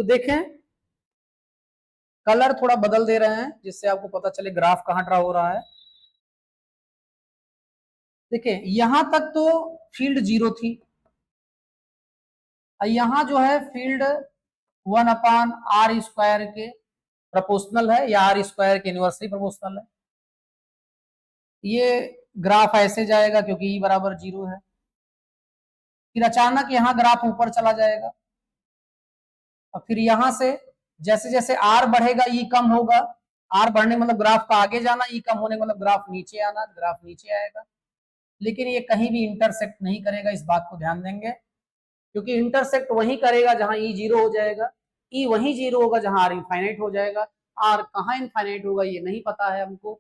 तो देखें, कलर थोड़ा बदल दे रहे हैं जिससे आपको पता चले ग्राफ कहां ड्रा हो रहा है। देखिए यहां तक तो फील्ड 0 थी, यहां जो है फील्ड 1/r² के प्रोपोर्शनल है या r² के इनवर्सली प्रोपोर्शनल है। ये ग्राफ ऐसे जाएगा क्योंकि E बराबर 0 है। फिर अचानक यहाँ ग्राफ ऊपर चला जाएगा और फिर यहां से जैसे जैसे r बढ़ेगा E कम होगा। r बढ़ने मतलब ग्राफ का आगे जाना, E कम होने मतलब ग्राफ नीचे आना, ग्राफ नीचे आएगा। लेकिन ये कहीं भी इंटरसेक्ट नहीं करेगा, इस बात को ध्यान देंगे, क्योंकि इंटरसेक्ट वहीं करेगा जहां E 0 हो जाएगा, E वहीं 0 होगा जहां r इनफाइनाइट हो जाएगा। r कहाँ इनफाइनाइट होगा ये नहीं पता है हमको,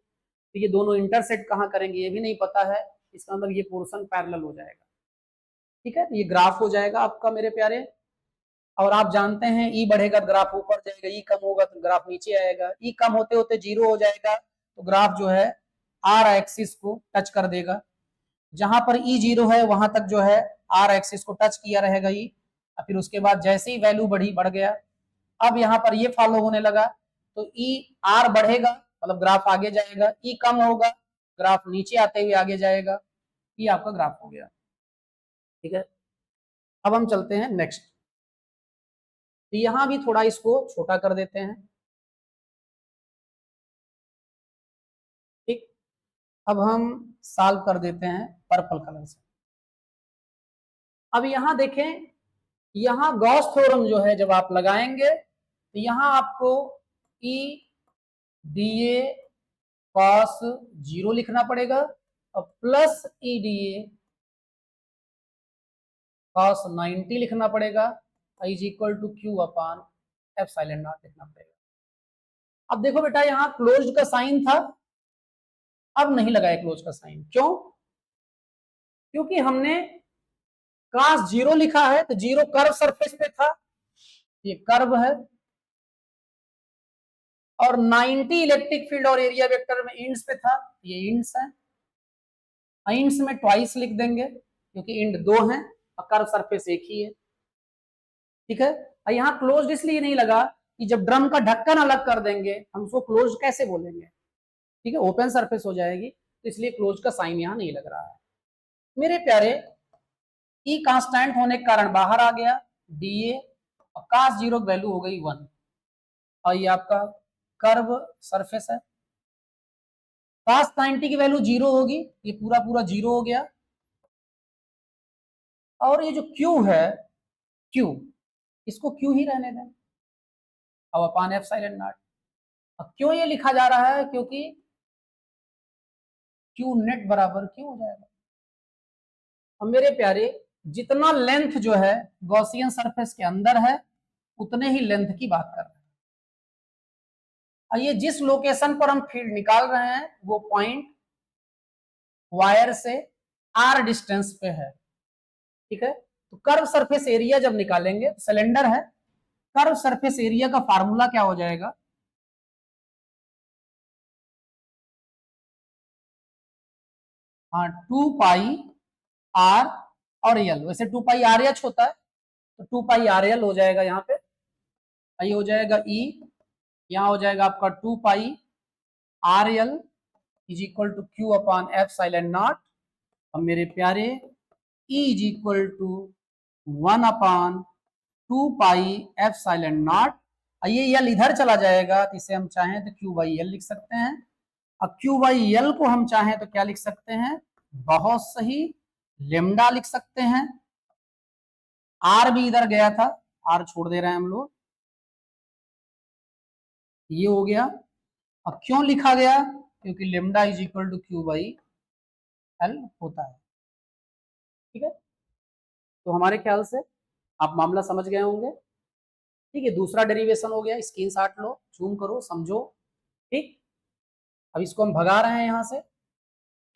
तो ये दोनों इंटरसेक्ट कहाँ करेंगे ये भी नहीं पता है। इसका मतलब ये पोर्शन पैरेलल हो जाएगा। ठीक है, तो ये ग्राफ हो जाएगा आपका मेरे प्यारे। और आप जानते हैं E बढ़ेगा तो ग्राफ ऊपर जाएगा, E कम होगा तो ग्राफ नीचे आएगा। E कम होते होते 0 हो जाएगा तो ग्राफ जो है r एक्सिस को टच कर देगा। जहां पर E 0 है वहां तक जो है r एक्सिस को टच किया रहेगा E। फिर उसके बाद जैसे ही वैल्यू बढ़ गया, अब यहाँ पर ये फॉलो होने लगा तो E r बढ़ेगा मतलब ग्राफ आगे जाएगा, E कम होगा ग्राफ नीचे आते हुए आगे जाएगा। ये आपका ग्राफ हो गया। ठीक है, अब हम चलते हैं नेक्स्ट। तो यहां भी थोड़ा इसको छोटा कर देते हैं। ठीक, अब हम सॉल्व कर देते हैं पर्पल कलर से। अब यहां देखें, यहां गॉस थ्योरम जो है जब आप लगाएंगे तो यहां आपको ई डी ए कॉस 0 लिखना पड़ेगा और plus E D A cos 90 लिखना पड़ेगा, is equal to Q upon epsilon naught लिखना पड़ेगा। अब देखो बेटा, यहां क्लोज्ड का साइन था, अब नहीं लगाया क्लोज का साइन। क्यों? क्योंकि हमने cos 0 लिखा है तो 0 कर्व सरफेस पे था, ये कर्व है, और 90 इलेक्ट्रिक फील्ड और एरिया वेक्टर में इंड्स पे था, ये इंड्स है। इंड्स में ट्वाइस लिख देंगे क्योंकि इंड 2 है और कर्व सरफेस एक ही है। ठीक है, और यहाँ क्लोज्ड इसलिए नहीं लगा कि जब ड्रम का ढक्कन अलग कर देंगे हम उसको क्लोज्ड कैसे बोलेंगे। ठीक है, ओपन सरफेस हो जाएगी, तो इसलिए क्लोज का साइन यहाँ नहीं लग रहा है मेरे प्यारे। ई कांस्टेंट होने के कारण बाहर आ गया डी ए, और cos 0 वैल्यू हो गई 1, और ये आपका कर्व सरफेस है। cos 90 की वैल्यू 0 होगी, ये पूरा पूरा 0 हो गया। और ये जो Q है, Q, इसको Q ही रहने दें अब अपान एप्सिलॉन नॉट। अब क्यों ये लिखा जा रहा है? क्योंकि Q नेट बराबर Q हो जाएगा। अब मेरे प्यारे, जितना लेंथ जो है गॉसियन सरफेस के अंदर है उतने ही लेंथ की बात कर रहे हैं। और ये जिस लोकेशन पर हम फील्ड निकाल रहे हैं वो पॉइंट वायर से r डिस्टेंस पे है। ठीक है, तो कर्व सरफेस एरिया जब निकालेंगे तो सिलेंडर है, कर्व सरफेस एरिया का फार्मूला क्या हो जाएगा? हाँ, 2 पाई r और l। वैसे 2 पाई r h होता है तो 2 पाई r l हो जाएगा यहाँ पे, ये हो जाएगा E, यहाँ हो जाएगा आपका 2 pi R L is equal to Q upon epsilon naught. अब मेरे प्यारे, E is equal to 1 upon 2 pi epsilon naught. ये यल इधर चला जाएगा तो इसे हम चाहें तो क्यू बाई एल लिख सकते हैं। अब क्यू बाई एल को हम चाहें तो क्या लिख सकते हैं? बहुत सही, लेमडा लिख सकते हैं। आर भी इधर गया था, आर छोड़ दे रहे हैं हम लोग, ये हो गया। अब क्यों लिखा गया? क्योंकि lambda is equal to Q by L होता है। ठीक है, तो हमारे ख्याल से आप मामला समझ गए होंगे। ठीक है, दूसरा डेरिवेशन हो गया, स्क्रीनशॉट लो, जूम करो, समझो। ठीक, अब इसको हम भगा रहे हैं यहां से,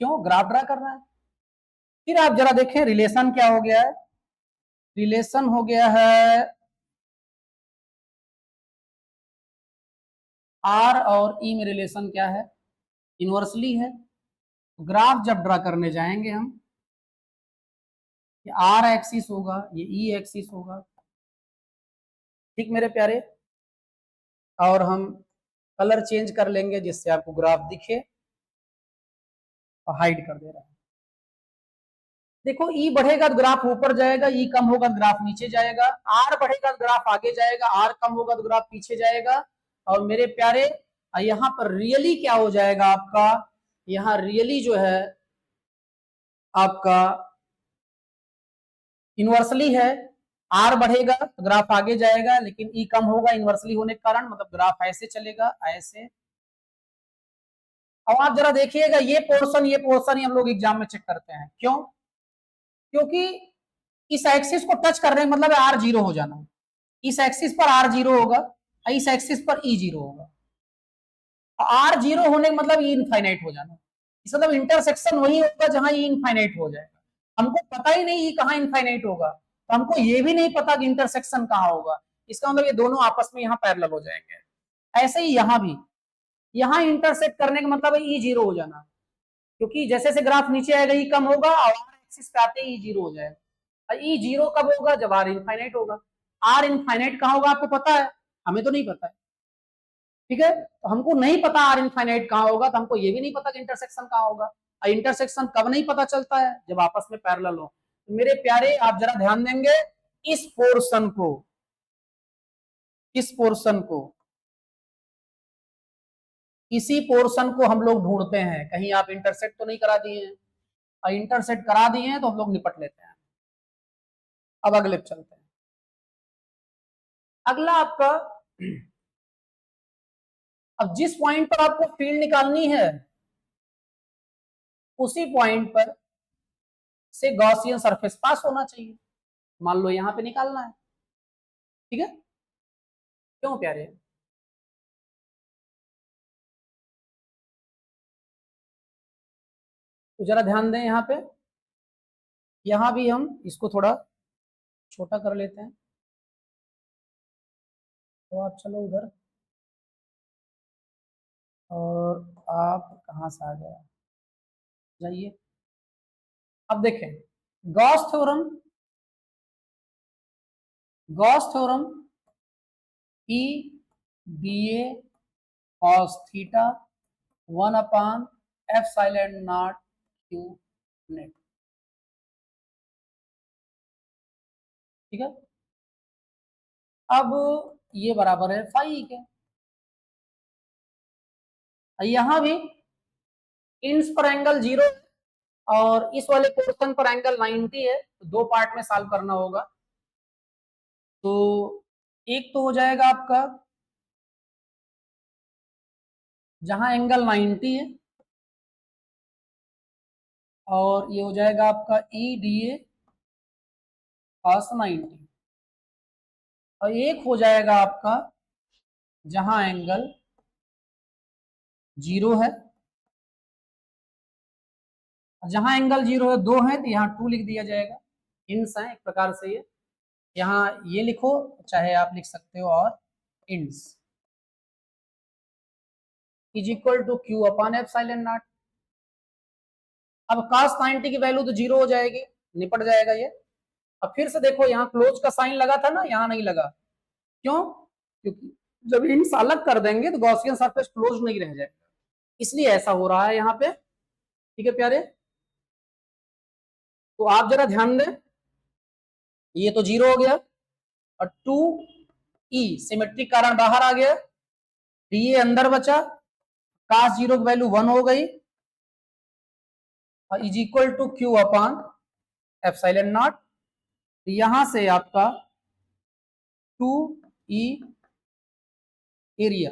क्यों? ग्राफ ड्रा कर रहे हैं। फिर आप जरा देखें रिलेशन क्या हो गया है। रिलेशन हो गया है आर और ई में रिलेशन क्या है? इनवर्सली है। ग्राफ जब ड्रा करने जाएंगे हम, ये आर एक्सिस होगा, ये ई एक्सिस होगा, ठीक मेरे प्यारे, और हम कलर चेंज कर लेंगे जिससे आपको ग्राफ दिखे, और हाइड कर दे रहा है। देखो ई बढ़ेगा तो ग्राफ ऊपर जाएगा, ई कम होगा तो ग्राफ नीचे जाएगा, आर बढ़ेगा तो ग्राफ आगे जाएगा, आर कम होगा तो ग्राफ पीछे जाएगा। और मेरे प्यारे यहाँ पर रियली क्या हो जाएगा आपका, यहाँ रियली जो है आपका इनवर्सली है, आर बढ़ेगा तो ग्राफ आगे जाएगा, लेकिन ई कम होगा इनवर्सली होने के कारण, मतलब ग्राफ ऐसे चलेगा ऐसे। अब आप जरा देखिएगा ये पोर्शन ही हम लोग एग्जाम में चेक करते हैं, क्यों? क्योंकि इस एक्सिस को टच करने का मतलब है आर जीरो हो जाना, इस एक्सिस पर आर जीरो होगा, इस एक्सिस पर ई जीरो होगा, आर जीरो होने का मतलब ई इनफाइनाइट हो जाना, इसका मतलब इंटरसेक्शन वही होगा जहां ई इनफाइनाइट हो जाएगा। हमको पता ही नहीं ई कहां इनफाइनाइट होगा, तो हमको ये भी नहीं पता कि इंटरसेक्शन कहां होगा, इसका मतलब ये दोनों आपस में यहाँ पैरेलल हो जाएंगे। ऐसे ही यहाँ भी, यहाँ इंटरसेक्ट करने का मतलब है ई जीरो हो जाना, क्योंकि जैसे जैसे ग्राफ नीचे आएगा ई कम होगा और आर एक्सिस पे आते ही ई जीरो हो जाएगा। ई जीरो कब होगा? जब आर इनफाइनाइट होगा। आर इनफाइनाइट कहां होगा आपको पता है? हमें तो नहीं पता है, ठीक है, तो हमको नहीं पता आर इनफाइनाइट कहां होगा, तो हमको ये भी नहीं पता कि इंटरसेक्शन कहां होगा। इंटरसेक्शन कब नहीं पता चलता है? जब आपस में पैरेलल हो। तो मेरे प्यारे आप जरा ध्यान देंगे, इस पोर्शन को, इस पोर्शन को, इसी पोर्शन को हम लोग ढूंढते हैं, कहीं आप इंटरसेक्ट तो नहीं करा दिए हैं, और इंटरसेक्ट करा दिए हैं तो हम लोग निपट लेते हैं। अब अगले चलते हैं। अगला आपका, अब जिस पॉइंट पर आपको फील्ड निकालनी है उसी पॉइंट पर से गॉसियन सरफेस पास होना चाहिए। मान लो यहां पे निकालना है, ठीक है, क्यों प्यारे? तो जरा ध्यान दें यहाँ पे, यहां भी हम इसको थोड़ा छोटा कर लेते हैं, तो आप चलो उधर, और आप कहां से आ गया, जाइए। अब देखें, Gauss theorem, Gauss theorem E B A cos theta epsilon naught Q net, ठीक है। अब ये बराबर है फाई के, यहां भी इंस पर एंगल जीरो और इस वाले पोर्शन पर एंगल 90 है, तो दो पार्ट में सॉल्व करना होगा। तो एक तो हो जाएगा आपका जहां एंगल 90 है, और ये हो जाएगा आपका ई डी ए कॉस 90, और एक हो जाएगा आपका जहां एंगल जीरो है, जहां एंगल जीरो है दो है तो यहाँ टू लिख दिया जाएगा, इंस है एक प्रकार से ये, यहाँ ये लिखो चाहे आप लिख सकते हो, और इंस is equal to Q upon epsilon naught. अब cos 90 की वैल्यू तो जीरो हो जाएगी, निपट जाएगा ये। अब फिर से देखो यहाँ क्लोज का साइन लगा था ना, यहाँ नहीं लगा, क्यों? क्योंकि जब इंस अलग कर देंगे तो गॉसियन सरफेस क्लोज नहीं रह जाएगा, इसलिए ऐसा हो रहा है यहाँ पे, ठीक है प्यारे। तो आप जरा ध्यान दें, ये तो जीरो हो गया, और टू ई सिमेट्रिक कारण बाहर आ गया, डी ए अंदर बचा, cos जीरो की वैल्यू 1 हो गई, और is equal to Q upon epsilon naught, यहां से आपका 2 ई एरिया।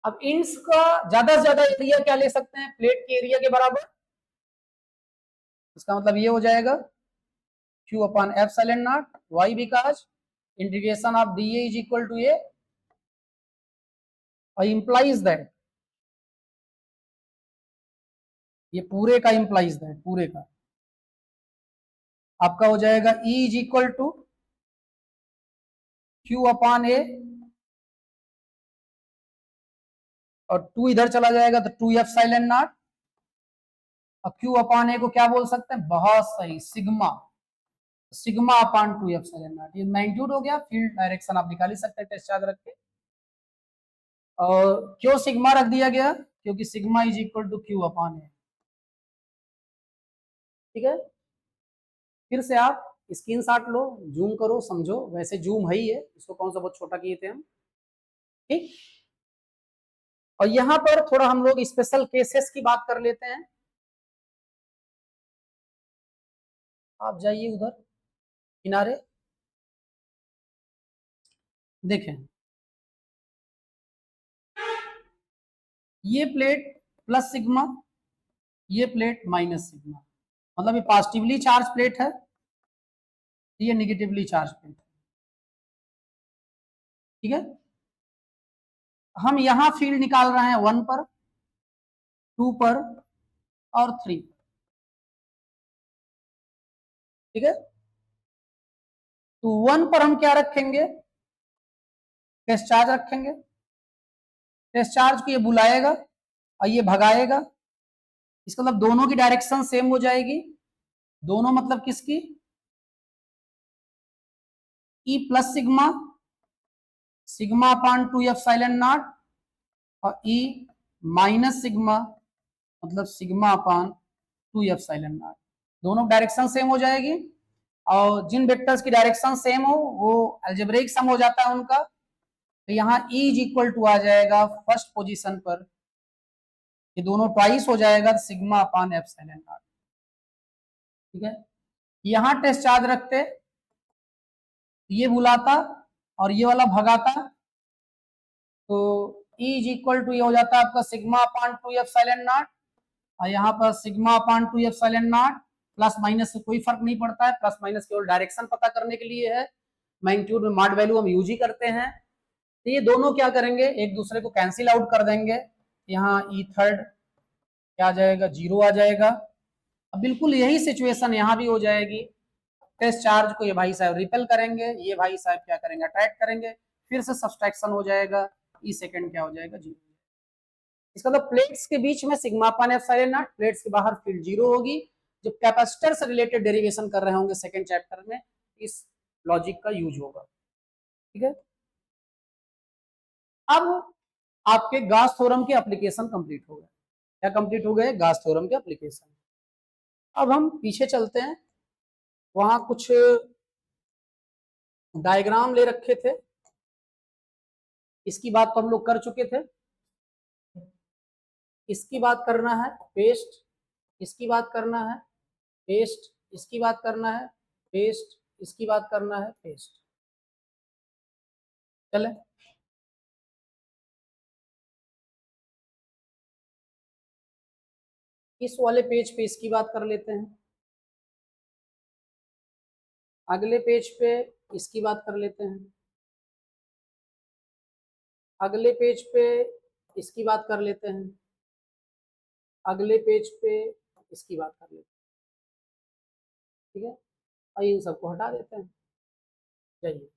अब इंस का ज्यादा से ज्यादा एरिया क्या ले सकते हैं? प्लेट के एरिया के बराबर, इसका मतलब ये हो जाएगा Q upon epsilon naught, why because integration of D A is equal to A, और इंप्लाइज दैट, ये पूरे का इंप्लाइज दैट, पूरे का आपका हो जाएगा E is equal to Q upon A, और टू इधर चला जाएगा तो 2 एप्सिलॉन नॉट, और क्यू अपॉन ए को क्या बोल सकते हैं? बहुत सही, sigma, sigma upon 2 epsilon naught, ये मैग्नीट्यूड हो गया। फील्ड डायरेक्शन आप निकाल ही सकते हैं टेस्ट चार्ज रख के। और क्यों सिग्मा रख दिया गया, क्योंकि sigma is equal to Q upon A. ठीक है, फिर से आप स्क्रीनशॉट लो, जूम करो, समझो, वैसे जूम है ही है, इसको कौन सा बहुत छोटा किए थे हम। ठीक, और यहां पर थोड़ा हम लोग स्पेशल केसेस की बात कर लेते हैं। आप जाइए उधर किनारे, देखें ये प्लेट प्लस सिग्मा, ये प्लेट माइनस सिग्मा, मतलब ये पॉजिटिवली चार्ज प्लेट है, ये निगेटिवली चार्ज प्लेट है। ठीक है, हम यहां फील्ड निकाल रहे हैं 1 पर, 2 पर और 3। ठीक है, तो 1 पर हम क्या रखेंगे, टेस्ट चार्ज रखेंगे। टेस्ट चार्ज को ये बुलाएगा और ये भगाएगा, इसका मतलब दोनों की डायरेक्शन सेम हो जाएगी। दोनों मतलब किसकी, E plus sigma, sigma upon 2 epsilon naught, और ई माइनस सिग्मा मतलब सिग्मा अपान 2 एप्सिलॉन नॉट। दोनों डायरेक्शन सेम हो जाएगी, और जिन वेक्टर्स की डायरेक्शन सेम हो वो अलजेब्रिक सम हो जाता है उनका। तो यहाँ E इज इक्वल टू आ जाएगा फर्स्ट पोजीशन पर, ये दोनों ट्वाइस हो जाएगा सिग्मा अपान एप्सिलॉन नॉट। ठीक है, यहाँ टेस्ट चार्ज रखते, ये बुलाता और ये वाला भगाता, तो E इज इक्वल टू ये हो जाता है आपका सिग्मा अपान 2 एप्सिलॉन नॉट, और यहाँ पर sigma upon 2 epsilon not. Plus minus से कोई फर्क नहीं पड़ता है, प्लस माइनस केवल डायरेक्शन पता करने के लिए है। मैग्नीट्यूड में मॉड वैल्यू हम यूज ही करते हैं। तो ये दोनों क्या करेंगे, एक दूसरे को कैंसिल आउट कर देंगे। यहाँ ई थर्ड क्या आ जाएगा, 0 आ जाएगा। अब बिल्कुल यही सिचुएशन यहाँ भी हो जाएगी। टेस्ट चार्ज को ये भाई साहब रिपेल करेंगे, ये भाई साहब क्या करेंगे, अट्रैक्ट करेंगे, फिर से सब्सट्रैक्शन हो जाएगा, ई सेकंड क्या हो जाएगा, 0। इसका मतलब प्लेट्स के बीच में sigma upon epsilon not, plates के बाहर फील्ड 0 होगी। जब कैपेसिटर से रिलेटेड डेरिवेशन कर रहे होंगे सेकंड चैप्टर में, इस लॉजिक का यूज होगा। ठीक है, अब आपके गाउस थ्योरम के एप्लीकेशन कंप्लीट हो गए। क्या कंप्लीट हो गए, गाउस थ्योरम के एप्लीकेशन। अब हम पीछे चलते हैं, वहां कुछ डायग्राम ले रखे थे, इसकी बात तो हम लोग कर चुके थे। इसकी बात करना है पेस्ट, इसकी बात करना है पेस्ट, इसकी बात करना है पेस्ट, इसकी बात करना है पेस्ट। चले, इस वाले पेज पे इसकी बात कर लेते हैं, अगले पेज पे इसकी बात कर लेते हैं, अगले पेज पे इसकी बात कर लेते हैं, अगले पेज पे इसकी बात कर लेते हैं। ठीक है, और इन सबको हटा देते हैं। चलिए,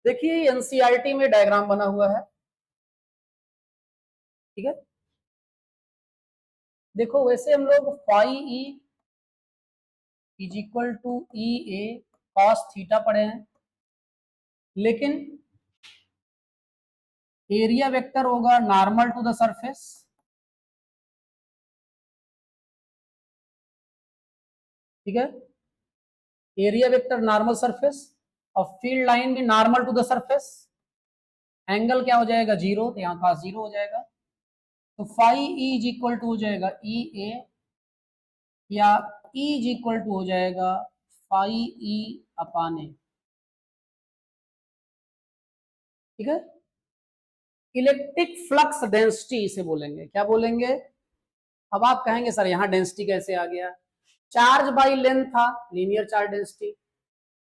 देखिए एनसीईआरटी में डायग्राम बना हुआ है। ठीक है, देखो वैसे हम लोग phi E is equal to E A cos theta पढ़े हैं, लेकिन एरिया वेक्टर होगा नॉर्मल टू द सरफेस। ठीक है, एरिया वेक्टर नॉर्मल सरफेस, और फील्ड लाइन भी normal to the surface. Angle क्या हो जाएगा, 0, तो यहाँ पास 0 हो जाएगा। तो phi E is equal to हो जाएगा ई ए, या ई इज इक्वल टू हो जाएगा फाई ई अपान ए। ठीक है, इलेक्ट्रिक फ्लक्स डेंसिटी इसे बोलेंगे, क्या बोलेंगे। अब आप कहेंगे सर यहाँ डेंसिटी कैसे आ गया, चार्ज बाई लेंथ था linear charge density,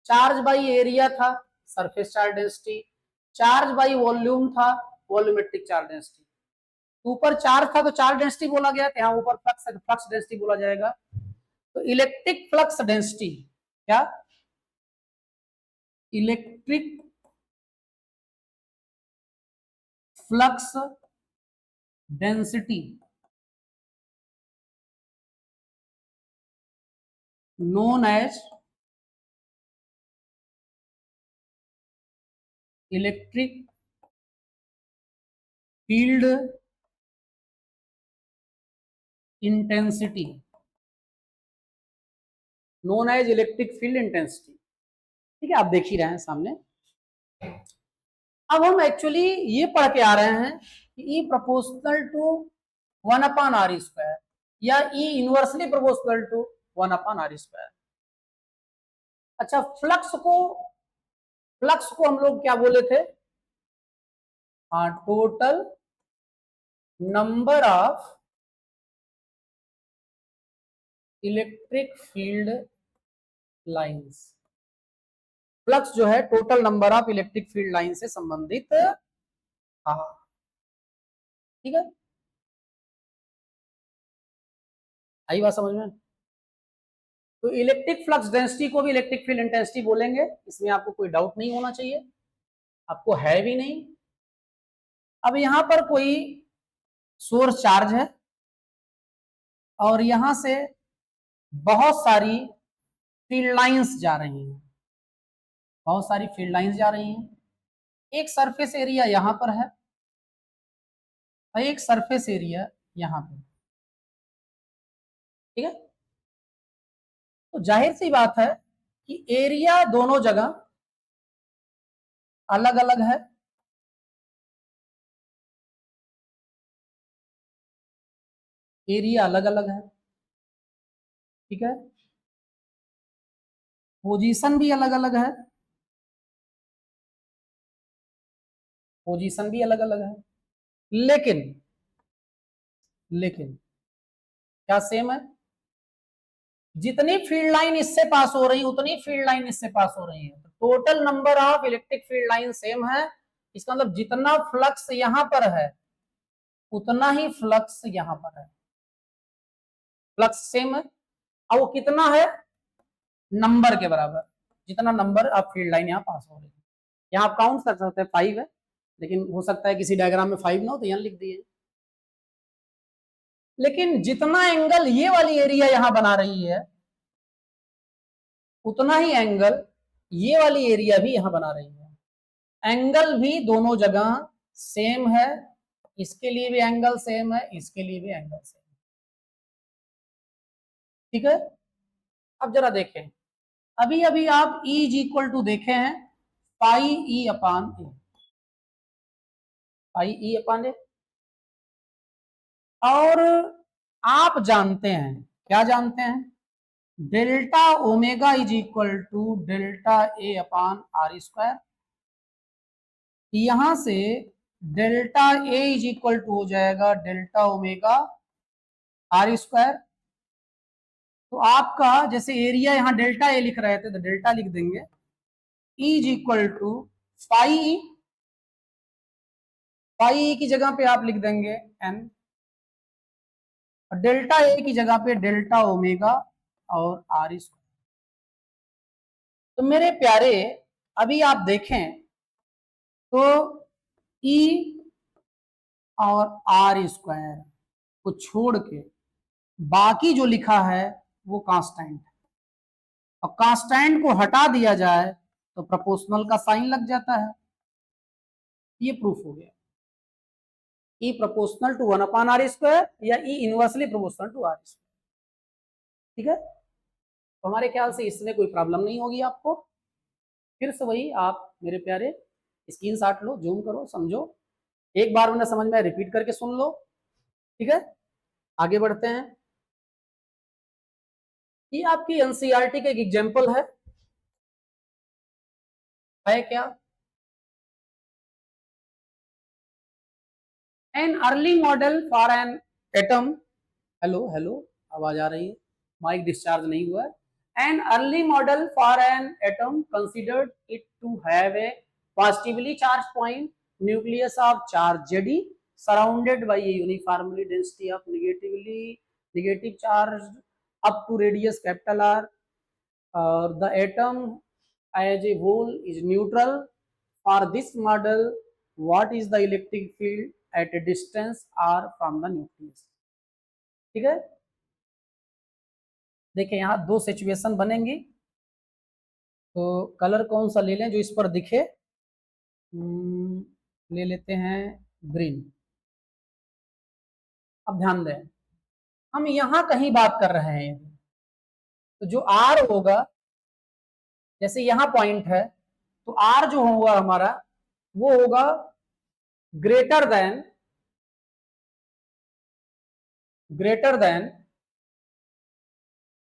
charge by area था surface charge density, charge by volume था वॉल्यूमेट्रिक चार्ज डेंसिटी। ऊपर चार्ज था तो चार्ज डेंसिटी बोला गया, यहाँ ऊपर फ्लक्स है तो फ्लक्स डेंसिटी बोला जाएगा। तो इलेक्ट्रिक फ्लक्स डेंसिटी क्या, electric flux density known as electric field intensity, known as electric field intensity। ठीक है, आप देख ही रहे हैं सामने। अब हम एक्चुअली ये पढ़ के आ रहे हैं कि ई प्रोपोर्शनल टू 1/r² या ई इनवर्सली प्रोपोर्शनल टू 1/r²। अच्छा, फ्लक्स को हम लोग क्या बोले थे? हाँ, total number of electric field lines. Flux जो है total number of electric field line से संबंधित। हाँ, ठीक है, आई बात समझ में? तो इलेक्ट्रिक फ्लक्स डेंसिटी को भी इलेक्ट्रिक फील्ड इंटेंसिटी बोलेंगे, इसमें आपको कोई डाउट नहीं होना चाहिए, आपको है भी नहीं। अब यहां पर कोई सोर्स चार्ज है और यहां से बहुत सारी फील्ड लाइंस जा रही हैं, बहुत सारी फील्ड लाइंस जा रही हैं। एक सरफेस एरिया यहां पर है और एक सरफेस एरिया यहां पर, ठीक है। तो जाहिर सी बात है कि एरिया दोनों जगह अलग अलग है, एरिया अलग अलग है, ठीक है। पोजीशन भी अलग अलग है, पोजीशन भी अलग अलग है, लेकिन लेकिन क्या सेम है? जितनी फील्ड लाइन इससे पास हो रही उतनी फील्ड लाइन इससे पास हो रही है, तो total number of electric field line same है। इसका मतलब जितना फ्लक्स यहां पर है उतना ही फ्लक्स यहां पर है, फ्लक्स सेम है। अब वो कितना है? नंबर के बराबर, जितना नंबर ऑफ फील्ड लाइन यहाँ पास हो रही है। यहाँ आप काउंट कर सकते हैं 5 है, लेकिन हो सकता है किसी डायग्राम में 5 ना हो तो यहाँ लिख दिए। लेकिन जितना एंगल ये वाली एरिया यहां बना रही है उतना ही एंगल ये वाली एरिया भी यहां बना रही है। एंगल भी दोनों जगह सेम है, इसके लिए भी एंगल सेम है, इसके लिए भी एंगल सेम है, ठीक है। अब जरा देखें, अभी अभी आप E इज इक्वल टू देखे हैं पाई ई अपान ए, पाई ई अपान ए। और आप जानते हैं, क्या जानते हैं? Delta omega is equal to delta A upon r²। यहां से delta A is equal to हो जाएगा डेल्टा ओमेगा r²। तो आपका जैसे एरिया यहां डेल्टा ए लिख रहे थे तो डेल्टा लिख देंगे, E इज इक्वल टू पाई ई, पाई ई की जगह पे आप लिख देंगे n, और डेल्टा ए की जगह पे डेल्टा ओमेगा और r²। तो मेरे प्यारे, अभी आप देखें तो E और r² को छोड़ के बाकी जो लिखा है वो कांस्टेंट है, और कांस्टेंट को हटा दिया जाए तो प्रोपोर्शनल का साइन लग जाता है। ये प्रूफ हो गया, E प्रोपोर्शनल टू 1/r² या E inversely proportional to r², ठीक है। तो हमारे ख्याल से इसमें कोई प्रॉब्लम नहीं होगी आपको। फिर से वही आप मेरे प्यारे स्क्रीनशॉट लो, जूम करो, समझो, एक बार मैंने समझ में रिपीट करके सुन लो, ठीक है। आगे बढ़ते हैं। ये आपकी एनसीईआरटी का एक एग्जाम्पल है क्या? An early model for an atom, hello hello, आवाज आ रही है? माइक डिस्चार्ज नहीं हुआ है। An early model for an atom considered it to have a positively charge point nucleus of charge Zd surrounded by a uniformly density of negative charge up to radius capital R. The atom as a whole is neutral. For this model, what is the electric field at a distance r from the nucleus? ठीक है। देखिए यहाँ दो सिचुएशन बनेंगी, तो कलर कौन सा ले लें जो इस पर दिखे। ले लेते हैं ग्रीन। अब ध्यान दें, हम यहाँ कहीं बात कर रहे हैं, तो जो आर होगा, जैसे यहाँ पॉइंट है, तो आर जो होगा हमारा वो होगा ग्रेटर देन,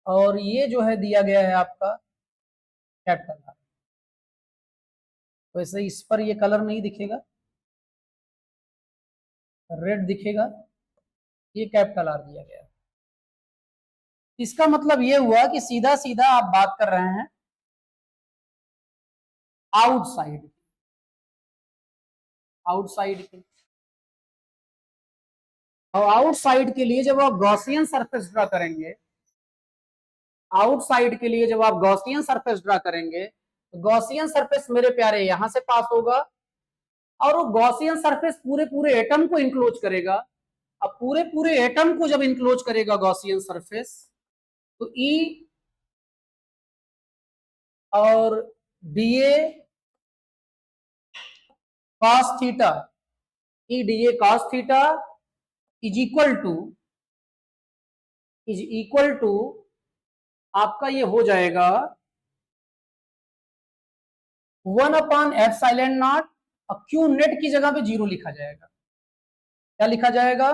और ये जो है दिया गया है आपका कैपिटल आर। वैसे इस पर ये कलर नहीं दिखेगा, रेड दिखेगा, ये कैपिटल आर दिया गया है। इसका मतलब ये हुआ कि सीधा सीधा आप बात कर रहे हैं आउटसाइड की। और आउटसाइड के लिए जब आप गॉसियन सरफेस ड्रा करेंगे, आउटसाइड के लिए जब आप गॉसियन सरफेस ड्रा करेंगे, तो गॉसियन सरफेस मेरे प्यारे यहां से पास होगा, और वो गॉसियन सरफेस पूरे पूरे एटम को इंक्लोज करेगा। अब पूरे पूरे एटम को जब इंक्लोज करेगा गॉसियन सरफेस, तो ई और D A cos theta, E D A cos theta is equal to आपका ये हो जाएगा 1/एप्सिलॉन नॉट, और क्यू नेट की जगह पे जीरो लिखा जाएगा। क्या लिखा जाएगा?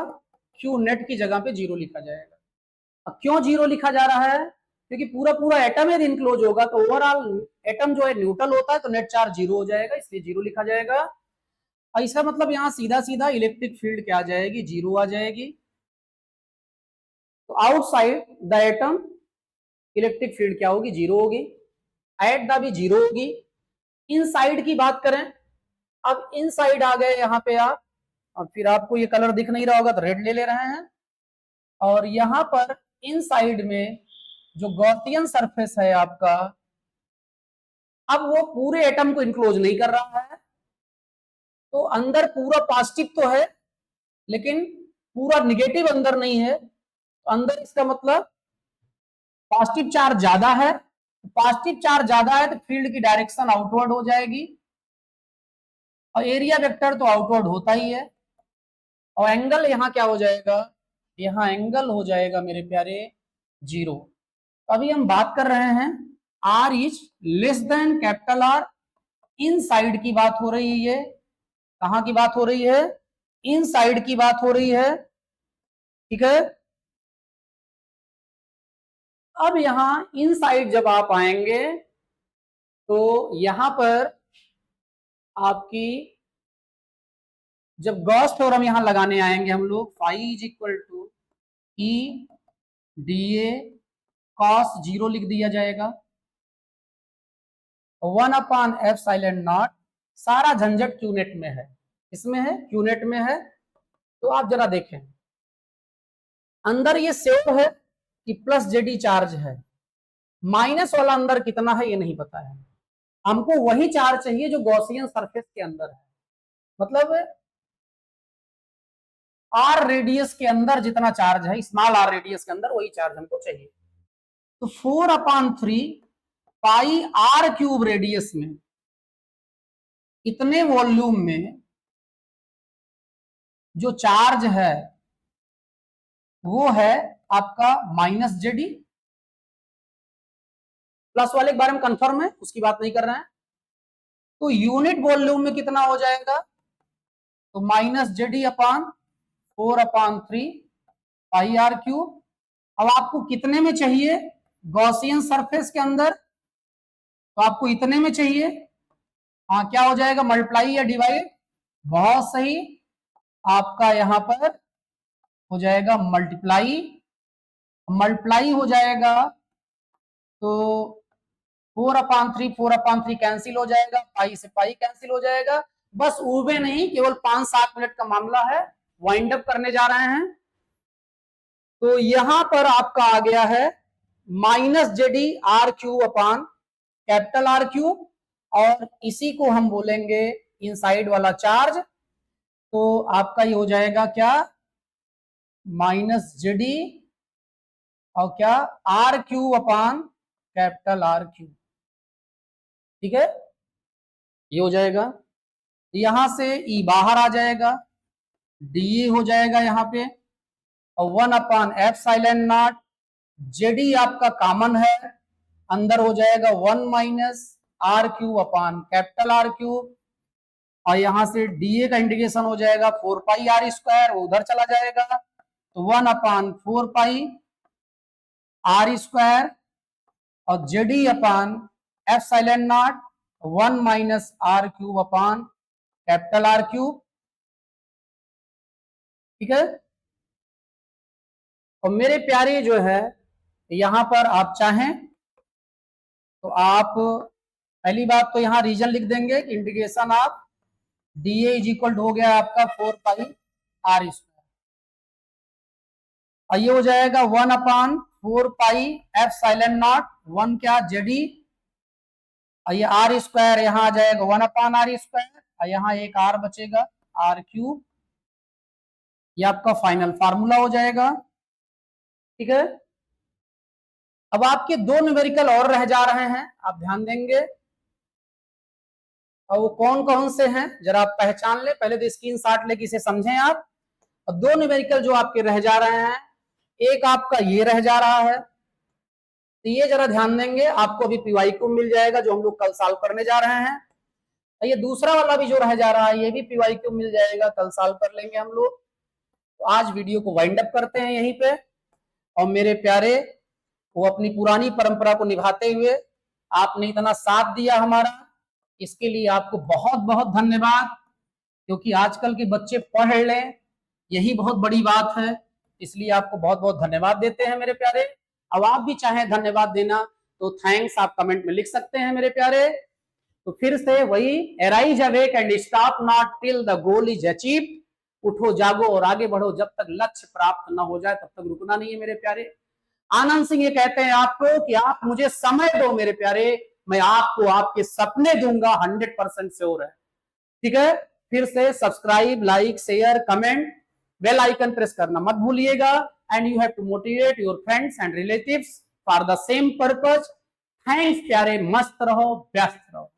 क्यू नेट की जगह पे जीरो लिखा जाएगा। अब क्यों जीरो लिखा जा रहा है? क्योंकि पूरा पूरा एटम यदि इनक्लोज होगा तो ओवरऑल एटम जो है न्यूट्रल होता है, तो नेट चार्ज जीरो हो जाएगा, इसलिए जीरो लिखा जाएगा। और इसका मतलब यहाँ सीधा सीधा इलेक्ट्रिक फील्ड क्या आ जाएगी? जीरो आ जाएगी। तो outside the atom electric field क्या होगी? जीरो होगी। एट द भी जीरो होगी। इनसाइड की बात करें, अब इनसाइड आ गए यहाँ पे आप, और फिर आपको ये कलर दिख नहीं रहा होगा तो रेड ले रहे हैं, और यहां पर इनसाइड में जो गॉसियन सरफेस है आपका, अब वो पूरे एटम को इंक्लोज नहीं कर रहा है, तो अंदर पूरा पॉजिटिव तो है लेकिन पूरा निगेटिव अंदर नहीं है। तो अंदर इसका मतलब पॉजिटिव चार्ज ज्यादा है, पॉजिटिव चार्ज ज्यादा है तो फील्ड की डायरेक्शन आउटवर्ड हो जाएगी, और एरिया वेक्टर तो आउटवर्ड होता ही है। और एंगल यहाँ क्या हो जाएगा? यहाँ एंगल हो जाएगा मेरे प्यारे जीरो। अभी हम बात कर रहे हैं R is less than capital R. Inside की बात हो रही है, कहां की बात हो रही है? इन साइड की बात हो रही है, ठीक है। अब यहां इन साइड जब आप आएंगे तो यहां पर आपकी जब गॉस थ्योरम यहां लगाने आएंगे हम लोग, phi is equal to E D A cos zero लिख दिया जाएगा, 1/एप्सिलॉन नॉट। सारा झंझट क्यूनेट में है, इसमें है, क्यूनेट में है। तो आप जरा देखें, अंदर ये सेव है कि प्लस जेडी चार्ज है, माइनस वाला अंदर कितना है ये नहीं पता है। हमको वही चार्ज चाहिए जो गॉसियन सरफेस के अंदर है, मतलब आर रेडियस के अंदर जितना चार्ज है, स्मॉल आर रेडियस के अंदर वही चार्ज हमको चाहिए। तो 4/3 पाई आर क्यूब रेडियस में, इतने वॉल्यूम में जो चार्ज है वो है आपका माइनस जेडी। प्लस वाले के बारे में कंफर्म है, उसकी बात नहीं कर रहे हैं। तो यूनिट वॉल्यूम में कितना हो जाएगा? तो minus Z D upon 4/3 pi R cube. अब आपको कितने में चाहिए? गॉसियन सरफेस के अंदर, तो आपको इतने में चाहिए। हाँ, क्या हो जाएगा? मल्टीप्लाई या डिवाइड? बहुत सही, आपका यहां पर हो जाएगा मल्टीप्लाई। मल्टीप्लाई हो जाएगा तो 4/3 कैंसिल हो जाएगा, पाई से पाई कैंसिल हो जाएगा। बस उबे नहीं, केवल 5-7 मिनट का मामला है, वाइंड अप करने जा रहे हैं। तो यहां पर आपका आ गया है minus Z D R cube upon capital R cube, और इसी को हम बोलेंगे इनसाइड वाला चार्ज। तो आपका ये हो जाएगा क्या? माइनस जेडी और क्या R cube upon capital R cube, ठीक है, ये हो जाएगा। यहां से ई बाहर आ जाएगा, डी हो जाएगा यहाँ पे, और 1/एप्सिलॉन नॉट जेडी आपका कॉमन है, अंदर हो जाएगा 1 minus R cube upon capital R cube, और यहां से डीए का इंटीग्रेशन हो जाएगा 4πr², वो उधर चला जाएगा, तो 1/4πr², और Z D upon epsilon naught 1 minus R cube upon capital R cube, ठीक है। और मेरे प्यारे जो है यहां पर आप चाहें तो आप पहली बात तो यहां रीजन लिख देंगे, integration of D A is equal हो गया आपका 4πr², और ये हो जाएगा 1/4πεo 1 क्या जेडी, और ये r², यहां आ जाएगा 1/r², और यहां एक r बचेगा आर क्यूब, ये आपका फाइनल फार्मूला हो जाएगा, ठीक है। अब आपके दो न्यूमेरिकल और रह जा रहे हैं, आप ध्यान देंगे, और वो कौन कौन से हैं जरा आप पहचान ले, पहले तो स्क्रीनशॉट लेके इसे समझें आप। और दो न्यूमेरिकल जो आपके रह जा रहे हैं, एक आपका ये रह जा रहा है, तो ये जरा ध्यान देंगे, आपको अभी पीवाई को मिल जाएगा जो हम लोग कल सॉल्व करने जा रहे हैं। ये दूसरा वाला भी जो रह जा रहा है, ये भी पीवाई को मिल जाएगा, कल सॉल्व कर लेंगे हम लोग। तो आज वीडियो को वाइंड अप करते हैं यहीं पे, और मेरे प्यारे वो अपनी पुरानी परंपरा को निभाते हुए आपने इतना साथ दिया हमारा, इसके लिए आपको बहुत बहुत धन्यवाद, क्योंकि आजकल के बच्चे पढ़ लें यही बहुत बड़ी बात है, इसलिए आपको बहुत बहुत धन्यवाद देते हैं मेरे प्यारे। अब आप भी चाहें धन्यवाद देना तो थैंक्स आप कमेंट में लिख सकते हैं मेरे प्यारे। तो फिर से वही, arise awake and stop not till the goal is achieve, उठो जागो और आगे बढ़ो, जब तक लक्ष्य प्राप्त न हो जाए तब तक रुकना नहीं है मेरे प्यारे। आनंद सिंह ये कहते हैं आपको कि आप मुझे समय दो मेरे प्यारे, मैं आपको आपके सपने दूंगा, 100% श्योर है, ठीक है। फिर से subscribe, like, share, comment, bell icon press करना मत भूलिएगा, and you have to motivate your friends and relatives for the same purpose. Thanks प्यारे, मस्त रहो, व्यस्त रहो।